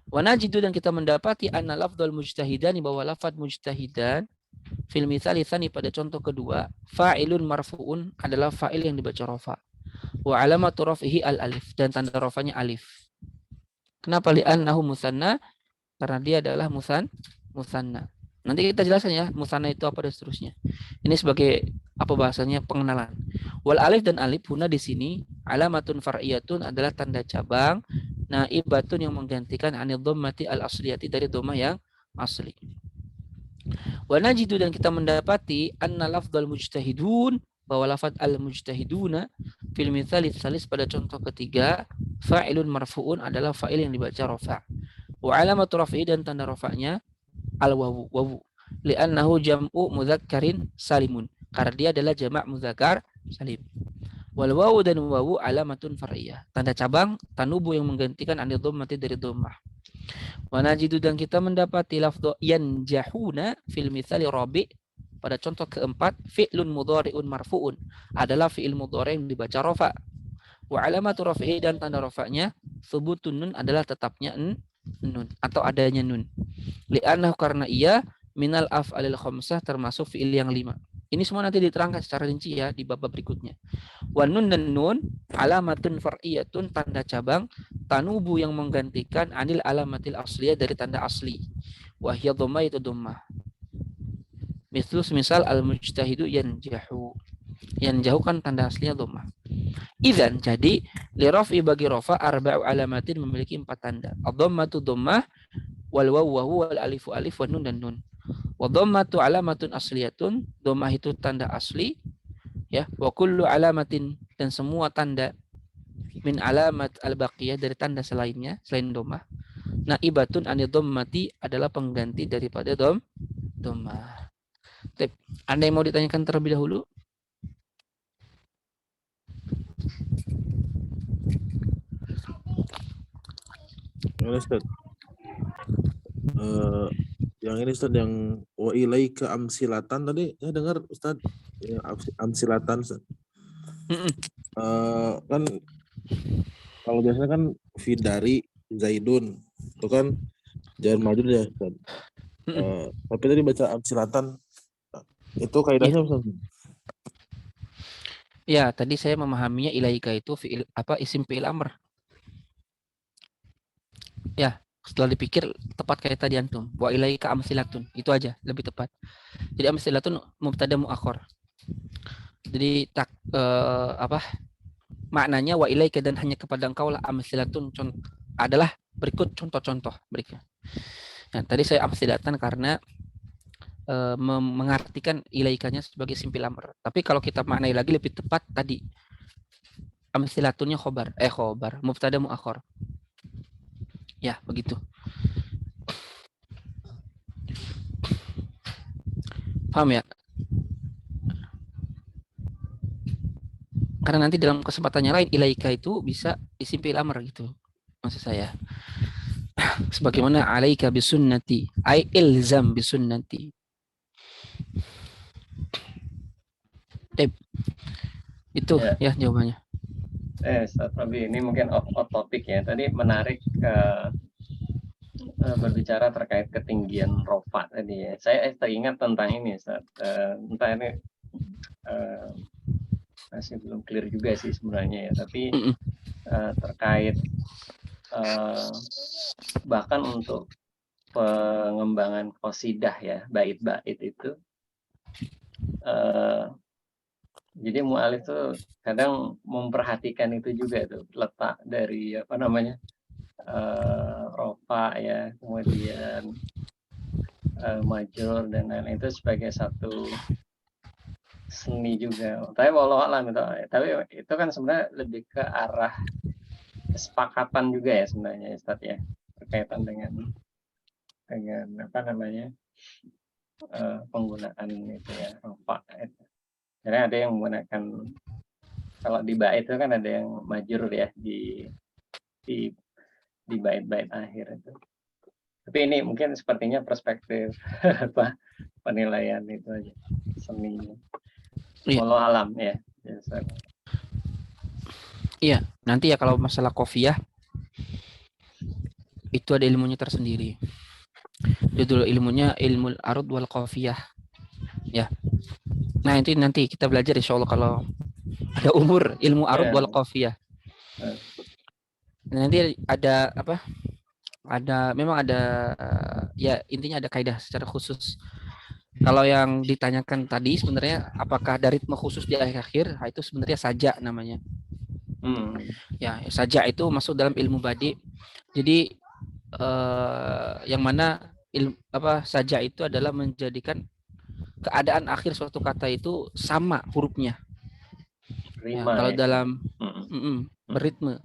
Wa najidu, dan kita mendapati, anna lafdzul mujtahidani, bahwa lafaz mujtahidan, fil mitsali tsani, pada contoh kedua, fa'ilun marfu'un, adalah fa'il yang dibaca rafa, wa alamatu raf'ihi al alif, dan tanda rafanya alif. Kenapa li'annahu musanna? Karena dia adalah musanna. Nanti kita jelaskan ya musanna itu apa dan seterusnya. Ini sebagai apa bahasanya pengenalan. Wal alif dan alif huna di sini alamatun far'iyatun adalah tanda cabang naibatun yang menggantikan anil dhammati al asliyati dari dhammah yang asli. Wa najidu dan kita mendapati anna lafdzal mujtahidun bahwa lafaz al mujtahiduna fil mitsalis salis pada contoh ketiga fa'ilun marfu'un adalah fa'il yang dibaca rafa'. Wa alamatu raf'i dan tanda rafa'nya al wawu li'annahu jam'u mudzakkarin salimun karena dia adalah jamak muzakkar salim. Wal wawu dan wawu alamatun far'iyah, tanda cabang tanubu yang menggantikan anil dhammati dari dhammah. Wa najidu dan kita mendapati lafdhu yanjahuna fil mitsali rabi' pada contoh keempat fi'lun mudhari'un marfu'un adalah fi'il mudhari' yang dibaca rafa'. Wa alamatu raf'i dan tanda rafa'nya thubutun nun adalah tetapnya nun atau adanya nun. Li'annahu karena ia minal af'alil khamsah termasuk fi'il yang 5. Ini semua nanti diterangkan secara rinci ya di bab berikutnya. Wa nun dan nun alamatun far'iyatun tanda cabang tanubu yang menggantikan anil alamatil asliyah dari tanda asli. Wa hiya dhammah itu dhammah. Misal al-mujtahidu yanjahu. Yanjahu kan tanda aslinya dhammah. Idzan jadi li raf'i bagi rafa arba'u alamatin memiliki 4 tanda. Ad-dhammatu dhammah wal wawu wal alifu alif wan nun dan nun. Wa dhammatu alamatun asliyatun, dhammah itu tanda asli ya, wa kullu alamatin dan semua tanda min alamat al-baqiyah dari tanda selainnya selain dhammah. Naibatun anid dhammati adalah pengganti daripada dhammah. Anda yang mau ditanyakan terlebih dahulu? Ustaz. Yang ini Ustaz yang wa ilaika amsilatan tadi saya dengar Ustaz ya, amsilatan Ustaz. Kan kalau biasanya kan Fidari Zaidun itu kan jangan maju ya Ustaz. Tapi tadi baca amsilatan itu kaidahnya Ustaz. Ya, tadi saya memahaminya ilaika itu fi'il apa isim fi'il amr. Ya, setelah dipikir tepat kayak tadi antum. Wa ilaika amsilatun. Itu aja, lebih tepat. Jadi amsilatun mubtada muakhar. Jadi maknanya wa ilaika dan hanya kepada engkau lah amsilatun adalah berikut contoh-contoh berikut. Nah, tadi saya amsilatan karena mengartikan ilaikanya sebagai simpil amr. Tapi kalau kita maknai lagi lebih tepat tadi amsilatunnya khobar mubtada muakhar. Ya, begitu. Paham ya? Karena nanti dalam kesempatannya lain ilaika itu bisa isim fi'il amr gitu. Maksud saya. Sebagaimana alaika bisunnati, ai ilzam bisunnati. Itu ya jawabannya. Ustaz Robi, ini mungkin off topic ya. Tadi menarik berbicara terkait ketinggian rofa tadi ya. Saya teringat tentang ini Ustaz. Entah ini masih belum clear juga sih sebenarnya ya. Tapi terkait bahkan untuk pengembangan qasidah ya, bait-bait itu jadi mu'alif tuh kadang memperhatikan itu juga tuh letak dari rofa ya, kemudian majrur dan lain-lain itu sebagai satu seni juga. Tapi walau alam itu, tapi itu kan sebenarnya lebih ke arah kesepakatan juga ya sebenarnya Ustaz ya, berkaitan dengan penggunaan itu ya rofa. Karena ada yang menggunakan kalau di bait itu kan ada yang majrur ya di bait-bait akhir itu. Tapi ini mungkin sepertinya perspektif penilaian itu aja seninya. Walau alam ya. Iya, nanti ya kalau masalah qafiyah itu ada ilmunya tersendiri. Judul ilmunya ilmu arud wal qafiyah. Ya. Nah, itu nanti kita belajar insyaallah kalau ada umur ilmu arud wal qafiyah. Nanti ada memang ada ya intinya ada kaidah secara khusus. Kalau yang ditanyakan tadi sebenarnya apakah ada ritme khusus di akhir-akhir, itu sebenarnya saja namanya. Ya, saja itu masuk dalam ilmu badi. Jadi yang mana saja itu adalah menjadikan keadaan akhir suatu kata itu sama hurufnya. Ya, kalau dalam beritme,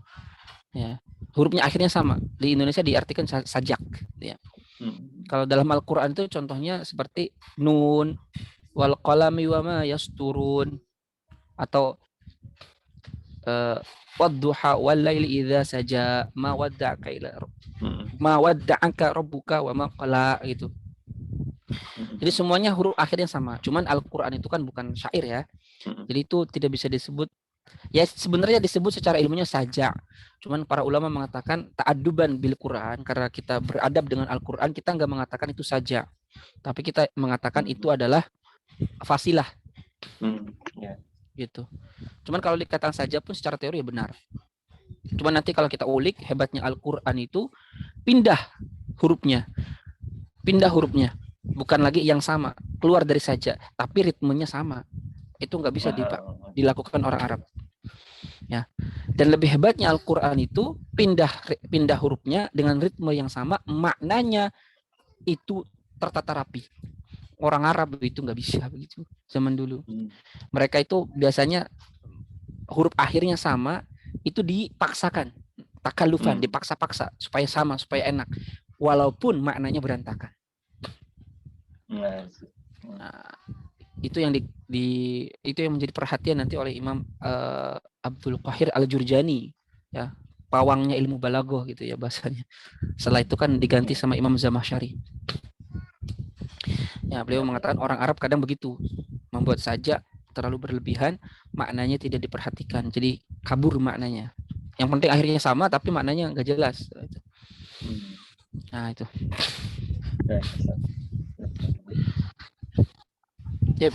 ya hurufnya akhirnya sama. Di Indonesia diartikan sajak. Ya. Kalau dalam Al-Quran itu contohnya seperti nun, wal qalami wa ma yasturun, atau wadduha wal laili idza saja ma wadda'aka rabbuka wa ma qala gitu. Jadi semuanya huruf akhirnya sama. Cuman Al-Quran itu kan bukan syair ya. Jadi itu tidak bisa disebut. Ya sebenarnya disebut secara ilmunya saja. Cuman para ulama mengatakan ta'adduban bil Quran, karena kita beradab dengan Al-Quran, kita nggak mengatakan itu saja. Tapi kita mengatakan itu adalah fasilah. Gitu. Cuman kalau dikatakan saja pun secara teori ya benar. Cuman nanti kalau kita ulik, hebatnya Al-Quran itu pindah hurufnya. Bukan lagi yang sama, keluar dari saja, tapi ritmenya sama. Itu nggak bisa dilakukan orang Arab. Ya. Dan lebih hebatnya Al-Quran itu pindah hurufnya dengan ritme yang sama, maknanya itu tertata rapi. Orang Arab itu nggak bisa begitu zaman dulu. Mereka itu biasanya huruf akhirnya sama, itu dipaksakan, takalufan, dipaksa-paksa supaya sama, supaya enak, walaupun maknanya berantakan. Nah, itu yang itu yang menjadi perhatian nanti oleh Imam Abdul Qahir Al-Jurjani, ya, pawangnya ilmu balaghah gitu ya bahasanya. Setelah itu kan diganti sama Imam Zamakhsyari. Ya, beliau mengatakan orang Arab kadang begitu, membuat saja terlalu berlebihan, maknanya tidak diperhatikan, jadi kabur maknanya. Yang penting akhirnya sama tapi maknanya nggak jelas. Nah itu. Yep.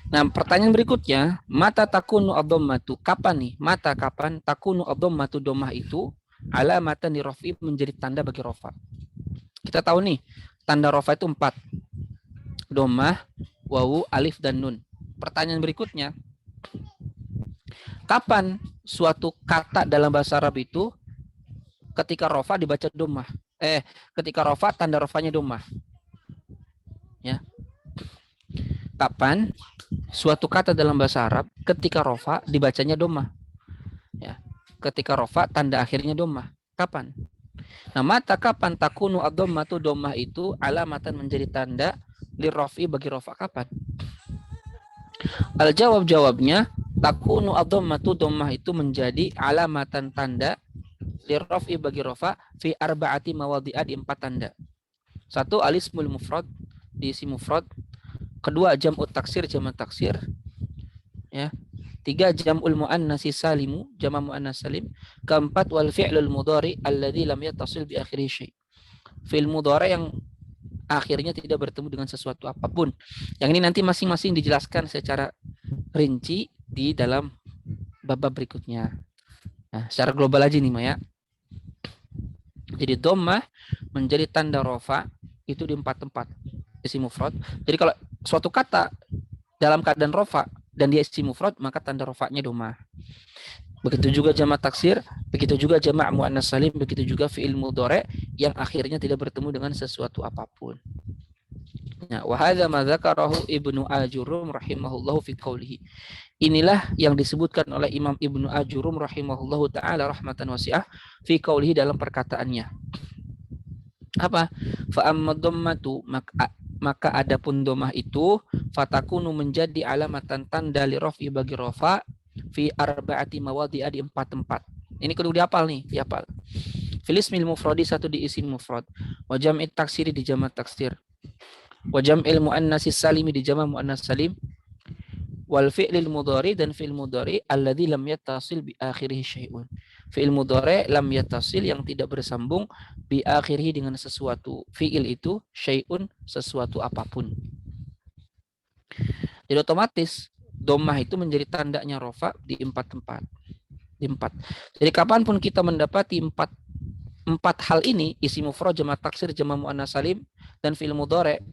Nah, pertanyaan berikutnya, mata takunu ad-dhammatu, kapan nih? Kapan takunu ad-dhammatu, dhammah itu alamatan li rafi, menjadi tanda bagi rafa. Kita tahu nih, tanda rafa itu 4. Dhammah, wawu, alif dan nun. Pertanyaan berikutnya, kapan suatu kata dalam bahasa Arab itu ketika rafa dibaca dhammah? Ketika rafa tanda rafanya dhammah. Ya. Kapan suatu kata dalam bahasa Arab ketika rofa dibacanya dhammah? Ya, ketika rofa tanda akhirnya dhammah. Kapan? Nah, kapan takunu ad-dhammatu, dhammah itu alamatan menjadi tanda lirrafi, bagi rofa kapan? Jawabnya takunu ad-dhammatu, dhammah itu menjadi alamatan tanda lirrafi, bagi rofa fi arba'ati mawadhi'a, di 4 tanda. 1 alismul mufrad, diisi mufrad. 2 jam'ut taksir, jamak taksir. Ya. 3 jam'ul muannatsi salimu, jamak muannas salim. 4 wal fi'lul mudhari alladzi lam yattasil bi akhirih syai'. Fi'il mudhari yang akhirnya tidak bertemu dengan sesuatu apapun. Yang ini nanti masing-masing dijelaskan secara rinci di dalam bab berikutnya. Nah, secara global aja nih Maya. Jadi dhammah menjadi tanda rafa itu di 4 tempat. Isi mufrad. Jadi kalau suatu kata dalam keadaan rofa dan dia isi mufrad, maka tanda rofanya dhammah. Begitu juga jamak taksir, begitu juga jamak muannas salim, begitu juga fi'il mudhari yang akhirnya tidak bertemu dengan sesuatu apapun. Nah, wa hadza ma dzakarahu Ibnu Ajurum rahimahullahu fi qoulihi. Inilah yang disebutkan oleh Imam Ibnu Ajurum rahimahullahu taala rahmatan wasi'ah fi qoulihi, dalam perkataannya. Apa? Fa amma dhammatu, maka adapun dhammah itu fatakunu menjadi alamatan tanda li rafi, bagi rafa fi arba'ati mawadhi'a, di 4 tempat. Ini kudu dihafal nih, dihafal. Fil ismil mufradi, 1 di isim mufrad, wa jam'it taksiri, di jamak taksir, wa jam'il muannatsis salimi, di jamak muannas salim, wal fi'lil mudhari, dan fi'il mudhari alladzi lam yattasil bi akhirih syai'un. Fi'il mudhari lam yattasil, yang tidak bersambung, bi akhirih, dengan sesuatu. Fi'il itu syai'un, sesuatu apapun. Jadi otomatis dhammah itu menjadi tandanya rofa di 4 tempat. Di 4. Jadi kapanpun kita mendapati 4 empat hal ini, isi mufrad, jamak taksir, jamak muannas salim, dan fi'il mudhari',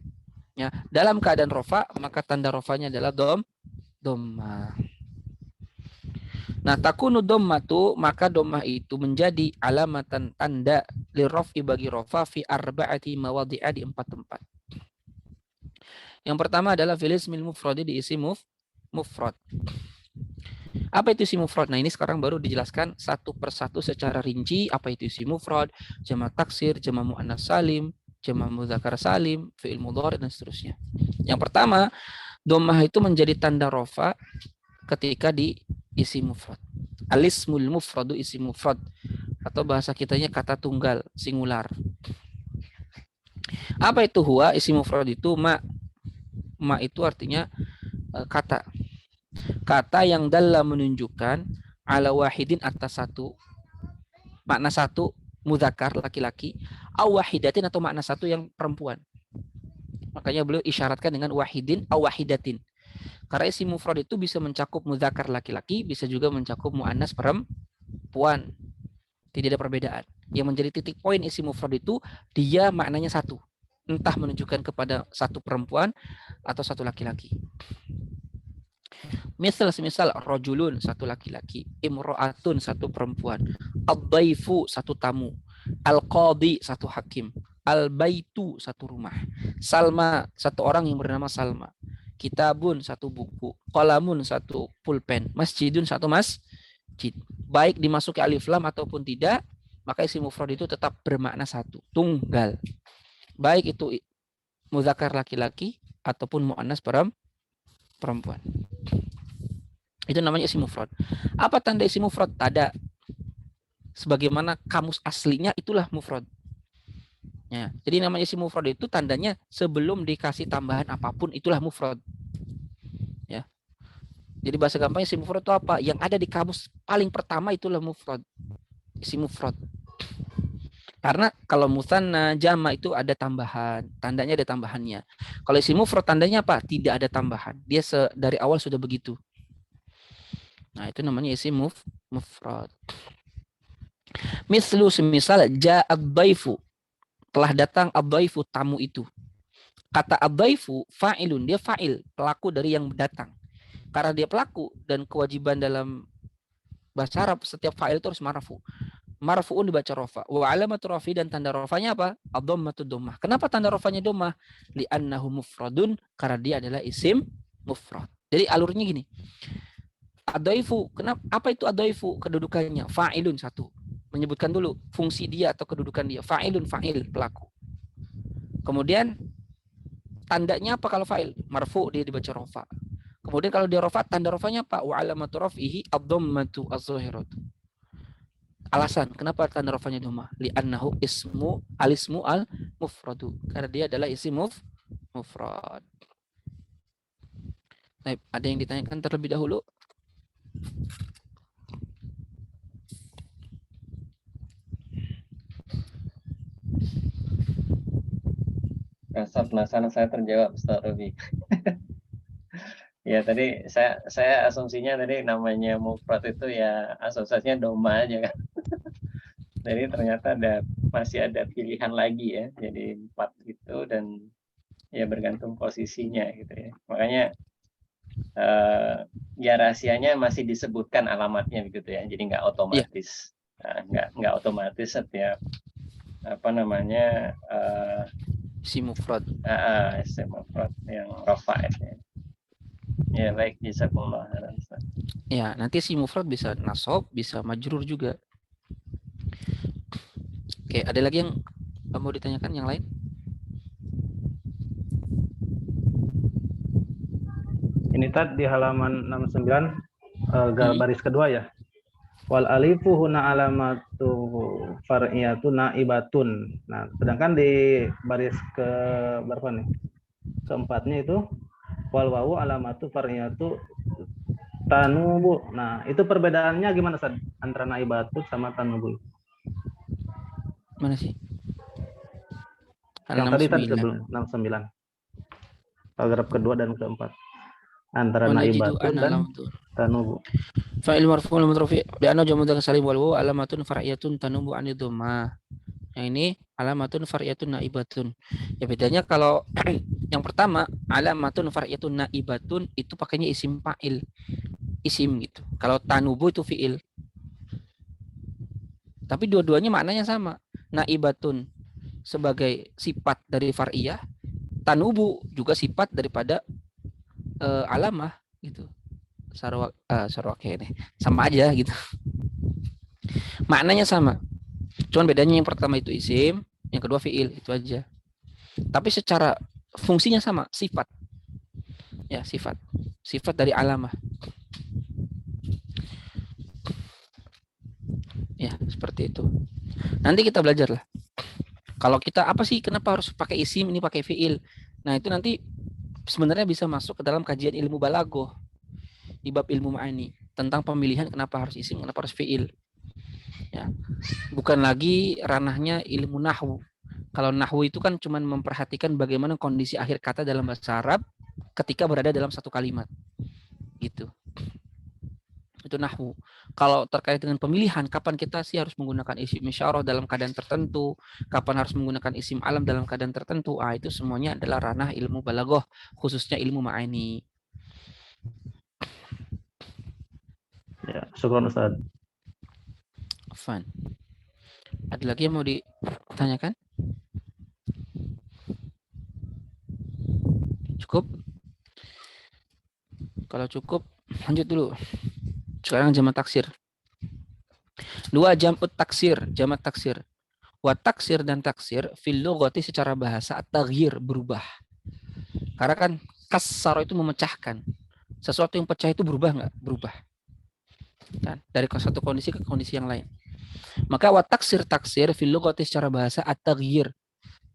ya, dalam keadaan rofa, maka tanda rofanya adalah dhammah. Nah, takunu dhammatu, maka dhammah itu menjadi alamatan tanda liraf'i bagi rofa fi arba'ati mawadhi'a, di 4 tempat. Yang pertama adalah fil ismil mufrad, di isi mufrad. Apa itu isi mufrad? Nah, ini sekarang baru dijelaskan satu persatu secara rinci apa itu isi mufrad, jamak taksir, jamak muannas salim, jamak mudzakkar salim, fi'il mudhari, dan seterusnya. Yang pertama, dhammah itu menjadi tanda rofa ketika di isi mufrad. Alismul mufradu isi mufrad, atau bahasa kitanya kata tunggal, singular. Apa itu huwa? Isi mufrad itu ma itu artinya kata yang dalam menunjukkan ala wahidin, atas satu, makna satu, mudzakkar laki-laki, aw wahidatin, atau makna satu yang perempuan. Makanya beliau isyaratkan dengan wahidin aw wahidatin. Karena isi mufrad itu bisa mencakup mudzakkar laki-laki, bisa juga mencakup muannas perempuan. Tidak ada perbedaan. Yang menjadi titik poin isi mufrad itu dia maknanya satu. Entah menunjukkan kepada satu perempuan atau satu laki-laki. Semisal rajulun, satu laki-laki, imra'atun, satu perempuan, ad-dhaifu, satu tamu, al-qadi, satu hakim, al-baitu, satu rumah, Salma, satu orang yang bernama Salma, kitabun, satu buku, qalamun, satu pulpen, masjidun, satu masjid. Baik dimasuki alif lam ataupun tidak, maka isi mufrad itu tetap bermakna satu, tunggal. Baik itu mudzakkar laki-laki ataupun muannas perempuan. Itu namanya isi mufrad. Apa tanda isi mufrad? Tada. Sebagaimana kamus aslinya, itulah mufrad. Ya, jadi namanya isi mufrad itu tandanya sebelum dikasih tambahan apapun, itulah mufrad. Ya. Jadi bahasa gampangnya isi mufrad itu apa? Yang ada di kamus paling pertama itulah mufrad. Isi mufrad. Karena kalau musanna, jama itu ada tambahan, tandanya ada tambahannya. Kalau isi mufrad tandanya apa? Tidak ada tambahan. Dia dari awal sudah begitu. Nah, itu namanya isi mufrad. Mislu, semisal ja'ad dhaifu, telah datang ad-dhaifu, tamu itu. Kata ad-dhaifu fa'ilun, dia fa'il, pelaku dari yang datang. Karena dia pelaku dan kewajiban dalam bahasa Arab setiap fa'il itu harus marfu. Marfu'un dibaca rofa. Wa alamatu rafi, dan tanda rofanya apa? Ad-dhammatu dhammah. Kenapa tanda rofanya dhammah? Li'annahu mufradun, karena dia adalah isim mufrad. Jadi alurnya gini. Ad-dhaifu, kenapa? Apa itu ad-dhaifu? Kedudukannya fa'ilun, satu. Menyebutkan dulu fungsi dia atau kedudukan dia. Fa'ilun, fa'il, pelaku. Kemudian tandanya apa kalau fa'il? Marfu, dia dibaca rofa. Kemudian kalau dia rofa, tanda rofanya apa? Wa alamatu raf'ihi ad-dhammatu az-zahiratu. Alasan kenapa tanda rofanya dhammah? Li'annahu alismu al-mufradu. Karena dia adalah isim mufrad. Baik, ada yang ditanyakan terlebih dahulu? Rasa penasaran saya terjawab, Ustaz Robi. Ya, tadi saya asumsinya tadi namanya mufrad itu ya asosiasinya dhammah aja kan. Jadi ternyata masih ada pilihan lagi ya. Jadi 4 gitu, dan ya bergantung posisinya gitu ya. Makanya ya rahasianya masih disebutkan alamatnya begitu ya. Jadi nggak otomatis. Nggak otomatis setiap isi mufrad. Isi mufrad yang rafa ya. Ya, baik, jazakumullah khairan. Ya, nanti isi mufrad bisa nasab, bisa majrur juga. Oke, ada lagi yang mau ditanyakan yang lain? Ini tadi di halaman 69 baris kedua ya. Wal alifu huna alamatu far'iyatu naibatun. Nah, sedangkan di baris ke berapa nih? Keempatnya itu wal wawu alamatu far'iyatu tanubu. Nah, itu perbedaannya gimana Ustaz antara naibatu sama tanubu? Mana sih? Yang tadi sebelum 69. Paragraf kedua dan keempat. Antara naibatun dan tanubu. Fa'il marfu'un mudhari' li'anna jamu dzakar salim wal wawu alamatun far'iyatun tanubu 'ani dhammah. Yang ini alamatun far'iyatun naibatun. Ya bedanya kalau yang pertama alamatun far'iyatun naibatun itu pakainya isim fa'il. Isim gitu. Kalau tanubu itu fi'il. Tapi dua-duanya maknanya sama. Naibatun sebagai sifat dari far'iyah, tanubu juga sifat daripada alamah gitu. Sarwak ini sama aja gitu. Maknanya sama. Cuman bedanya yang pertama itu isim, yang kedua fi'il, itu aja. Tapi secara fungsinya sama, sifat. Ya, sifat. Sifat dari alamah. Ya, seperti itu. Nanti kita belajar lah. Kalau kita apa sih, kenapa harus pakai isim, ini pakai fi'il? Nah, itu nanti sebenarnya bisa masuk ke dalam kajian ilmu balaghah di bab ilmu ma'ani tentang pemilihan kenapa harus isim, kenapa harus fi'il. Ya. Bukan lagi ranahnya ilmu nahwu. Kalau nahwu itu kan cuma memperhatikan bagaimana kondisi akhir kata dalam bahasa Arab ketika berada dalam satu kalimat. Gitu. Itu nahwu. Kalau terkait dengan pemilihan, kapan kita sih harus menggunakan isim isyarah dalam keadaan tertentu, kapan harus menggunakan isim alam dalam keadaan tertentu, itu semuanya adalah ranah ilmu balaghah, khususnya ilmu ma'ani. Ya, syukran Ustaz. Fun. Ada lagi yang mau ditanyakan? Cukup? Kalau cukup, lanjut dulu. Sekarang jamak taksir. 2 jam'ut taksir, jamak taksir. Wa taksir dan taksir fil lughati secara bahasa at-taghyir, berubah. Karena kan kasar itu memecahkan. Sesuatu yang pecah itu berubah enggak? Berubah. Kan? Dari satu kondisi ke kondisi yang lain. Maka wa taksir fil lughati secara bahasa at-taghyir,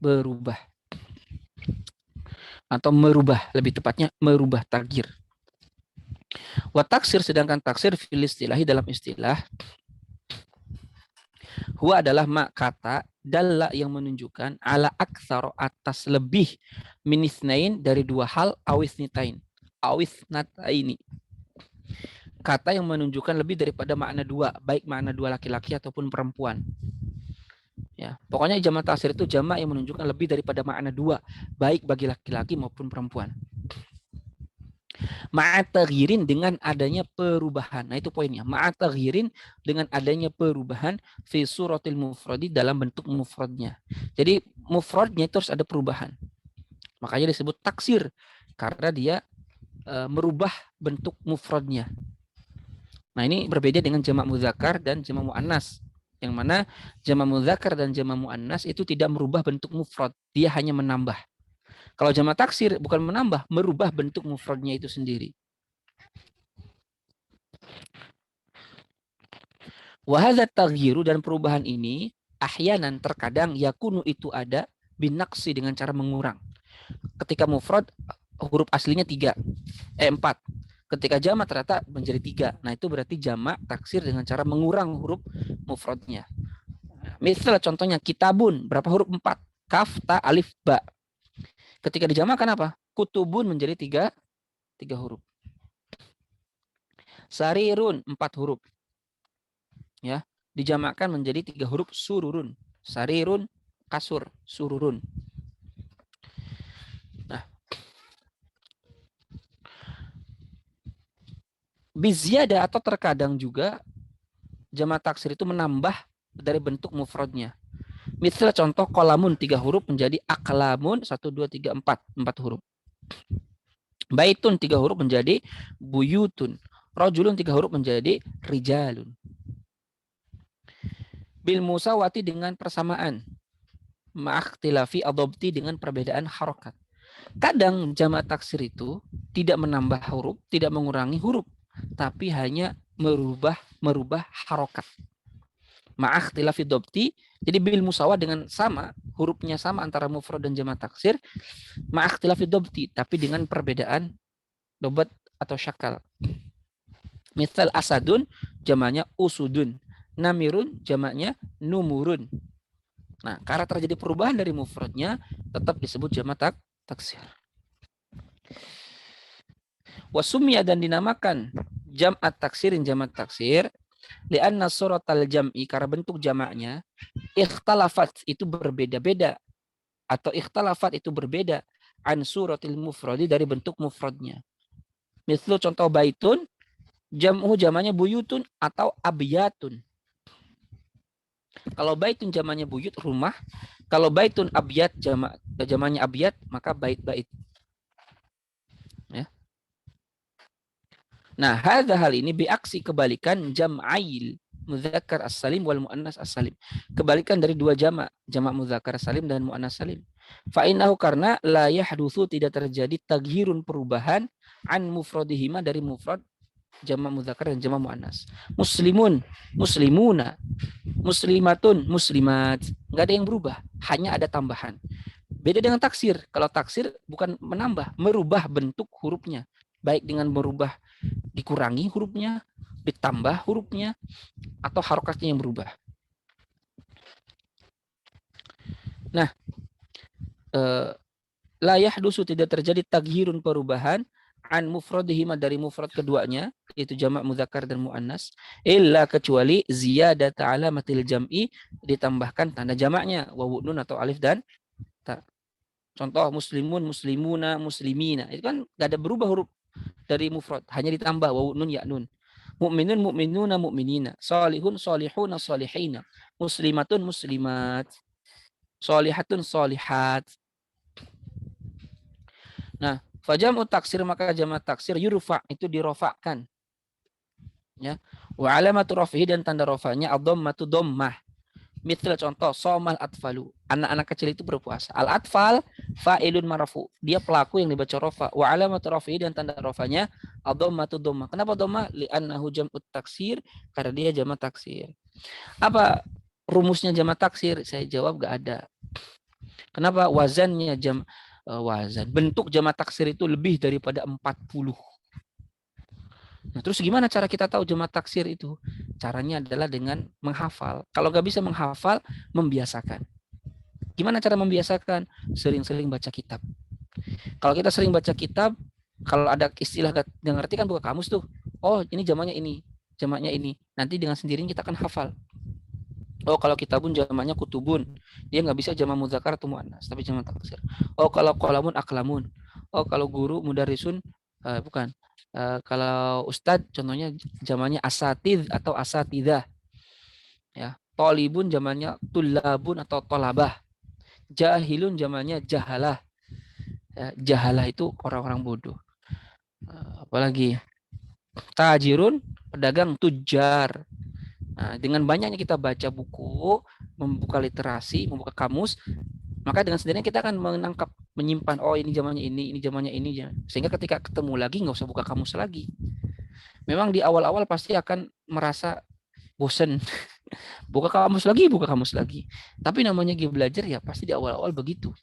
berubah. Atau merubah, lebih tepatnya merubah, taghyir. Wa taksir sedangkan taksir fil istilahi dalam istilah huwa adalah kata dalla yang menunjukkan ala aktsar atas lebih min itsnain dari 2 hal awitsnitain awitsnataini. Kata yang menunjukkan lebih daripada makna 2, baik makna 2 laki-laki ataupun perempuan. Ya, pokoknya jamak taksir itu jamak yang menunjukkan lebih daripada makna 2, baik bagi laki-laki maupun perempuan. Ma'ataghirin dengan adanya perubahan. Nah itu poinnya. Ma'ataghirin dengan adanya perubahan fi suratil mufradi dalam bentuk mufradnya. Jadi mufradnya itu harus ada perubahan. Makanya disebut taksir karena dia merubah bentuk mufradnya. Nah ini berbeda dengan jamak mudzakkar dan jamak muannas. Yang mana jamak mudzakkar dan jamak muannas itu tidak merubah bentuk mufrad, dia hanya menambah. Kalau jamak taksir bukan menambah, merubah bentuk mufradnya itu sendiri. Wa hadza taghyiru dan perubahan ini ahyanan terkadang yakunu itu ada binaqsi dengan cara mengurang. Ketika mufrad huruf aslinya 4. Ketika jamak ternyata menjadi 3. Nah itu berarti jamak taksir dengan cara mengurang huruf mufradnya. Misal contohnya kitabun, berapa huruf? 4. Kaf, ta, alif, ba. Ketika dijamakkan apa? Kutubun menjadi 3 huruf. Sarirun 4 huruf. Ya, dijamakkan menjadi 3 huruf sururun. Sarirun, kasur, sururun. Nah. Biziyadah atau terkadang juga jamak taksir itu menambah dari bentuk mufradnya. Misal contoh kolamun 3 huruf menjadi aklamun 1, 2, 3, 4 huruf. Baitun 3 huruf menjadi buyutun. Rajulun 3 huruf menjadi rijalun. Bil musawati dengan persamaan. Ma'akhtilafi adobti dengan perbedaan harokat. Kadang jamak taksir itu tidak menambah huruf, tidak mengurangi huruf, tapi hanya merubah harokat. Ma'akhtilafi adobti. Jadi bil musawah dengan sama, hurufnya sama antara mufrad dan jamak taksir, ma'akhtilafi dobti, tapi dengan perbedaan dobat atau syakal. Misal asadun, jamaknya usudun. Namirun, jamaknya numurun. Nah, karena terjadi perubahan dari mufradnya, tetap disebut jamak taksir. Wasumya dan dinamakan jam'at taksirin jamak taksir, Li'anna suratal jam'i, karena bentuk jamaknya, ikhtalafat itu berbeda-beda, atau ikhtalafat itu berbeda an suratil mufradi dari bentuk mufradnya. Mislu contoh baitun, jam'u jamaknya buyutun atau abyatun. Kalau baitun jamaknya buyut, rumah. Kalau baitun abyat jamaknya abyat, maka bait-bait. Ya. Nah, hadza hal ini biaksi kebalikan jam'ail mudzakkar as-salim wal muannas as-salim. Kebalikan dari dua jamak mudzakkar salim dan muannas salim. Fa innahu karena la yahdutsu tidak terjadi taghirun perubahan an mufradihima dari mufrad jamak mudzakkar dan jamak muannas. Muslimun, muslimuna, muslimatun, muslimat. Enggak ada yang berubah, hanya ada tambahan. Beda dengan taksir. Kalau taksir bukan menambah, merubah bentuk hurufnya. Baik dengan berubah dikurangi hurufnya, ditambah hurufnya, atau harokatnya yang berubah. Nah, la yahdusu tidak terjadi taghirun perubahan an mufradihima dari mufrad keduanya, yaitu jamak mudzakkar dan muannas, illa kecuali ziyadata alamatil jam'i, ditambahkan tanda jamaknya, wawu nun atau alif dan ta. Contoh muslimun, muslimuna, muslimina. Itu kan enggak ada berubah huruf dari mufrad, hanya ditambah wawu nun ya nun. Mu'minun, mu'minuna, mu'minina. Salihun, salihuna, salihina. Muslimatun, muslimat. Salihatun, salihat. Nah, fajam'u taksir, maka jamak taksir yurfa, itu dirofakkan. Ya. Wa alamatu rafihi, dan tanda rofanya ad-dhammatu dhammah. Misal contoh somal atfalu, anak-anak kecil itu berpuasa. Al atfal fa'ilun marfu, dia pelaku yang dibaca rofa. Wa alamatu rafihi, dan tanda rofanya ad-dhammatu dhammah. Kenapa dhammah? Li'annahu jam'ut taksir, karena dia jamak taksir. Apa rumusnya jamak taksir? Saya jawab gak ada. Kenapa? Wazannya wazan. Bentuk jamak taksir itu lebih daripada 40. Nah, terus gimana cara kita tahu jamak taksir itu? Caranya adalah dengan menghafal. Kalau nggak bisa menghafal, membiasakan. Gimana cara membiasakan? Sering-sering baca kitab. Kalau kita sering baca kitab, kalau ada istilah nggak ngerti kan buka kamus tuh. Oh, ini jamaknya ini, jamaknya ini. Nanti dengan sendirinya kita akan hafal. Oh, kalau kitabun jamaknya kutubun, dia nggak bisa jamak mudzakkar atau muannas, tapi jamak taksir. Oh, kalau qalamun aklamun. Oh, kalau guru mudarrisun, bukan. Kalau ustadz contohnya jamaknya asatidz atau asatidzah. Ya, tolibun jamaknya tulabun atau tolabah. Jahilun jamaknya jahalah. Ya, jahalah itu orang-orang bodoh. Apalagi tajirun, pedagang, tujar. Nah, dengan banyaknya kita baca buku, membuka literasi, membuka kamus, maka dengan sendirinya kita akan menangkap, menyimpan, oh ini zamannya ini zamannya ini. Sehingga ketika ketemu lagi nggak usah buka kamus lagi. Memang di awal-awal pasti akan merasa bosen. Buka kamus lagi. Tapi namanya belajar ya pasti di awal-awal begitu.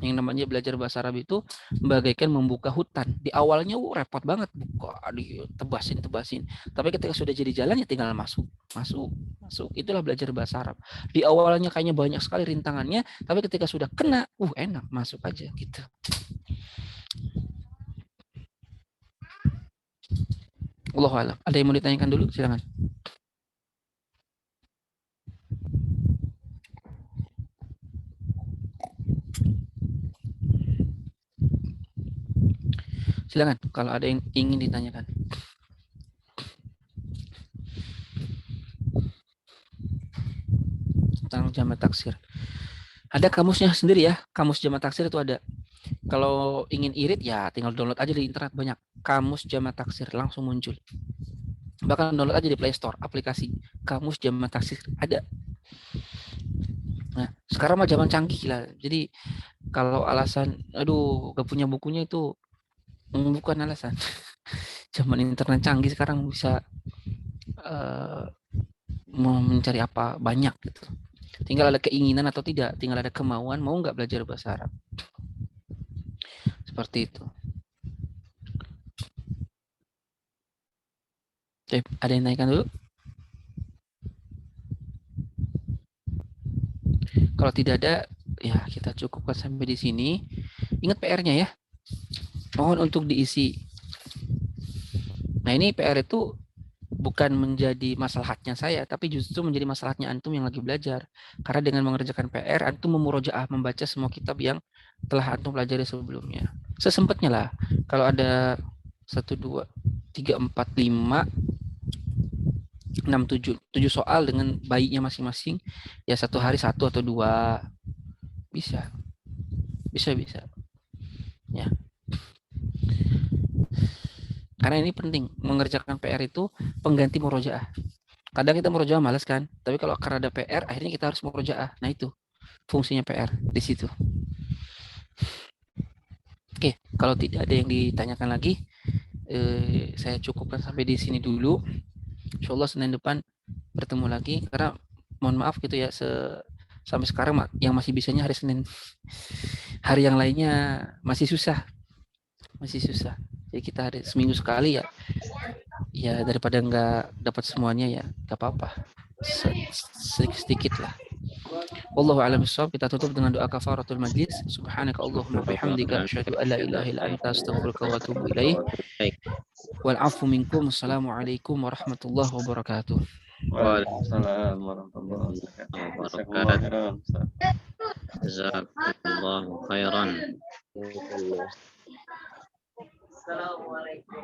Yang namanya belajar bahasa Arab itu bagaikan membuka hutan. Di awalnya repot banget, buka, tebasin. Tapi ketika sudah jadi jalan ya tinggal masuk. Itulah belajar bahasa Arab. Di awalnya kayaknya banyak sekali rintangannya, tapi ketika sudah kena, enak, masuk aja gitu. Allahu a'lam. Ada yang mau ditanyakan dulu? Silakan. Silakan kalau ada yang ingin ditanyakan. Tentang jamak taksir. Ada kamusnya sendiri ya. Kamus jamak taksir itu ada. Kalau ingin irit ya tinggal download aja di internet, banyak kamus jamak taksir langsung muncul. Bahkan download aja di Play Store aplikasi kamus jamak taksir ada. Nah, sekarang mah zaman canggih lah. Jadi kalau alasan aduh gak punya bukunya itu bukan alasan. Zaman internet canggih sekarang bisa mau mencari apa banyak gitu. Tinggal ada keinginan atau tidak, tinggal ada kemauan mau nggak belajar bahasa Arab. Seperti itu. Oke, ada yang naikkan dulu? Kalau tidak ada, ya kita cukupkan sampai di sini. Ingat PR-nya ya. Mohon untuk diisi. Nah ini PR itu bukan menjadi maslahatnya saya, tapi justru menjadi maslahatnya antum yang lagi belajar. Karena dengan mengerjakan PR, antum memurojaah membaca semua kitab yang telah antum pelajari sebelumnya. Sesempatnya lah. Kalau ada 1, 2, 3, 4, 5, 6, 7 soal dengan baiknya masing-masing, ya satu hari 1 atau 2 bisa. Ya. Karena ini penting, mengerjakan PR itu pengganti murojaah. Kadang kita murojaah malas kan, tapi kalau karena ada PR, akhirnya kita harus murojaah. Nah itu fungsinya PR di situ. Oke, kalau tidak ada yang ditanyakan lagi, saya cukupkan sampai di sini dulu. Insyaallah Senin depan bertemu lagi. Karena mohon maaf gitu ya, sampai sekarang yang masih bisanya hari Senin. Hari yang lainnya masih susah. Jadi kita hari seminggu sekali ya daripada nggak dapat semuanya ya nggak apa-apa, sedikit lah. Wallahu a'lam bishawab. Kita tutup dengan doa kafaratul majlis. Subhanaka Allahumma bihamdika asyhadu an la ilaha illa anta astaghfiruka wa atubu ilaik. Wal 'afwu minkum. Assalamualaikum warahmatullahi wabarakatuh. Waalaikumsalam warahmatullahi wabarakatuh. Jazakumullahu khairan. Assalamualaikum.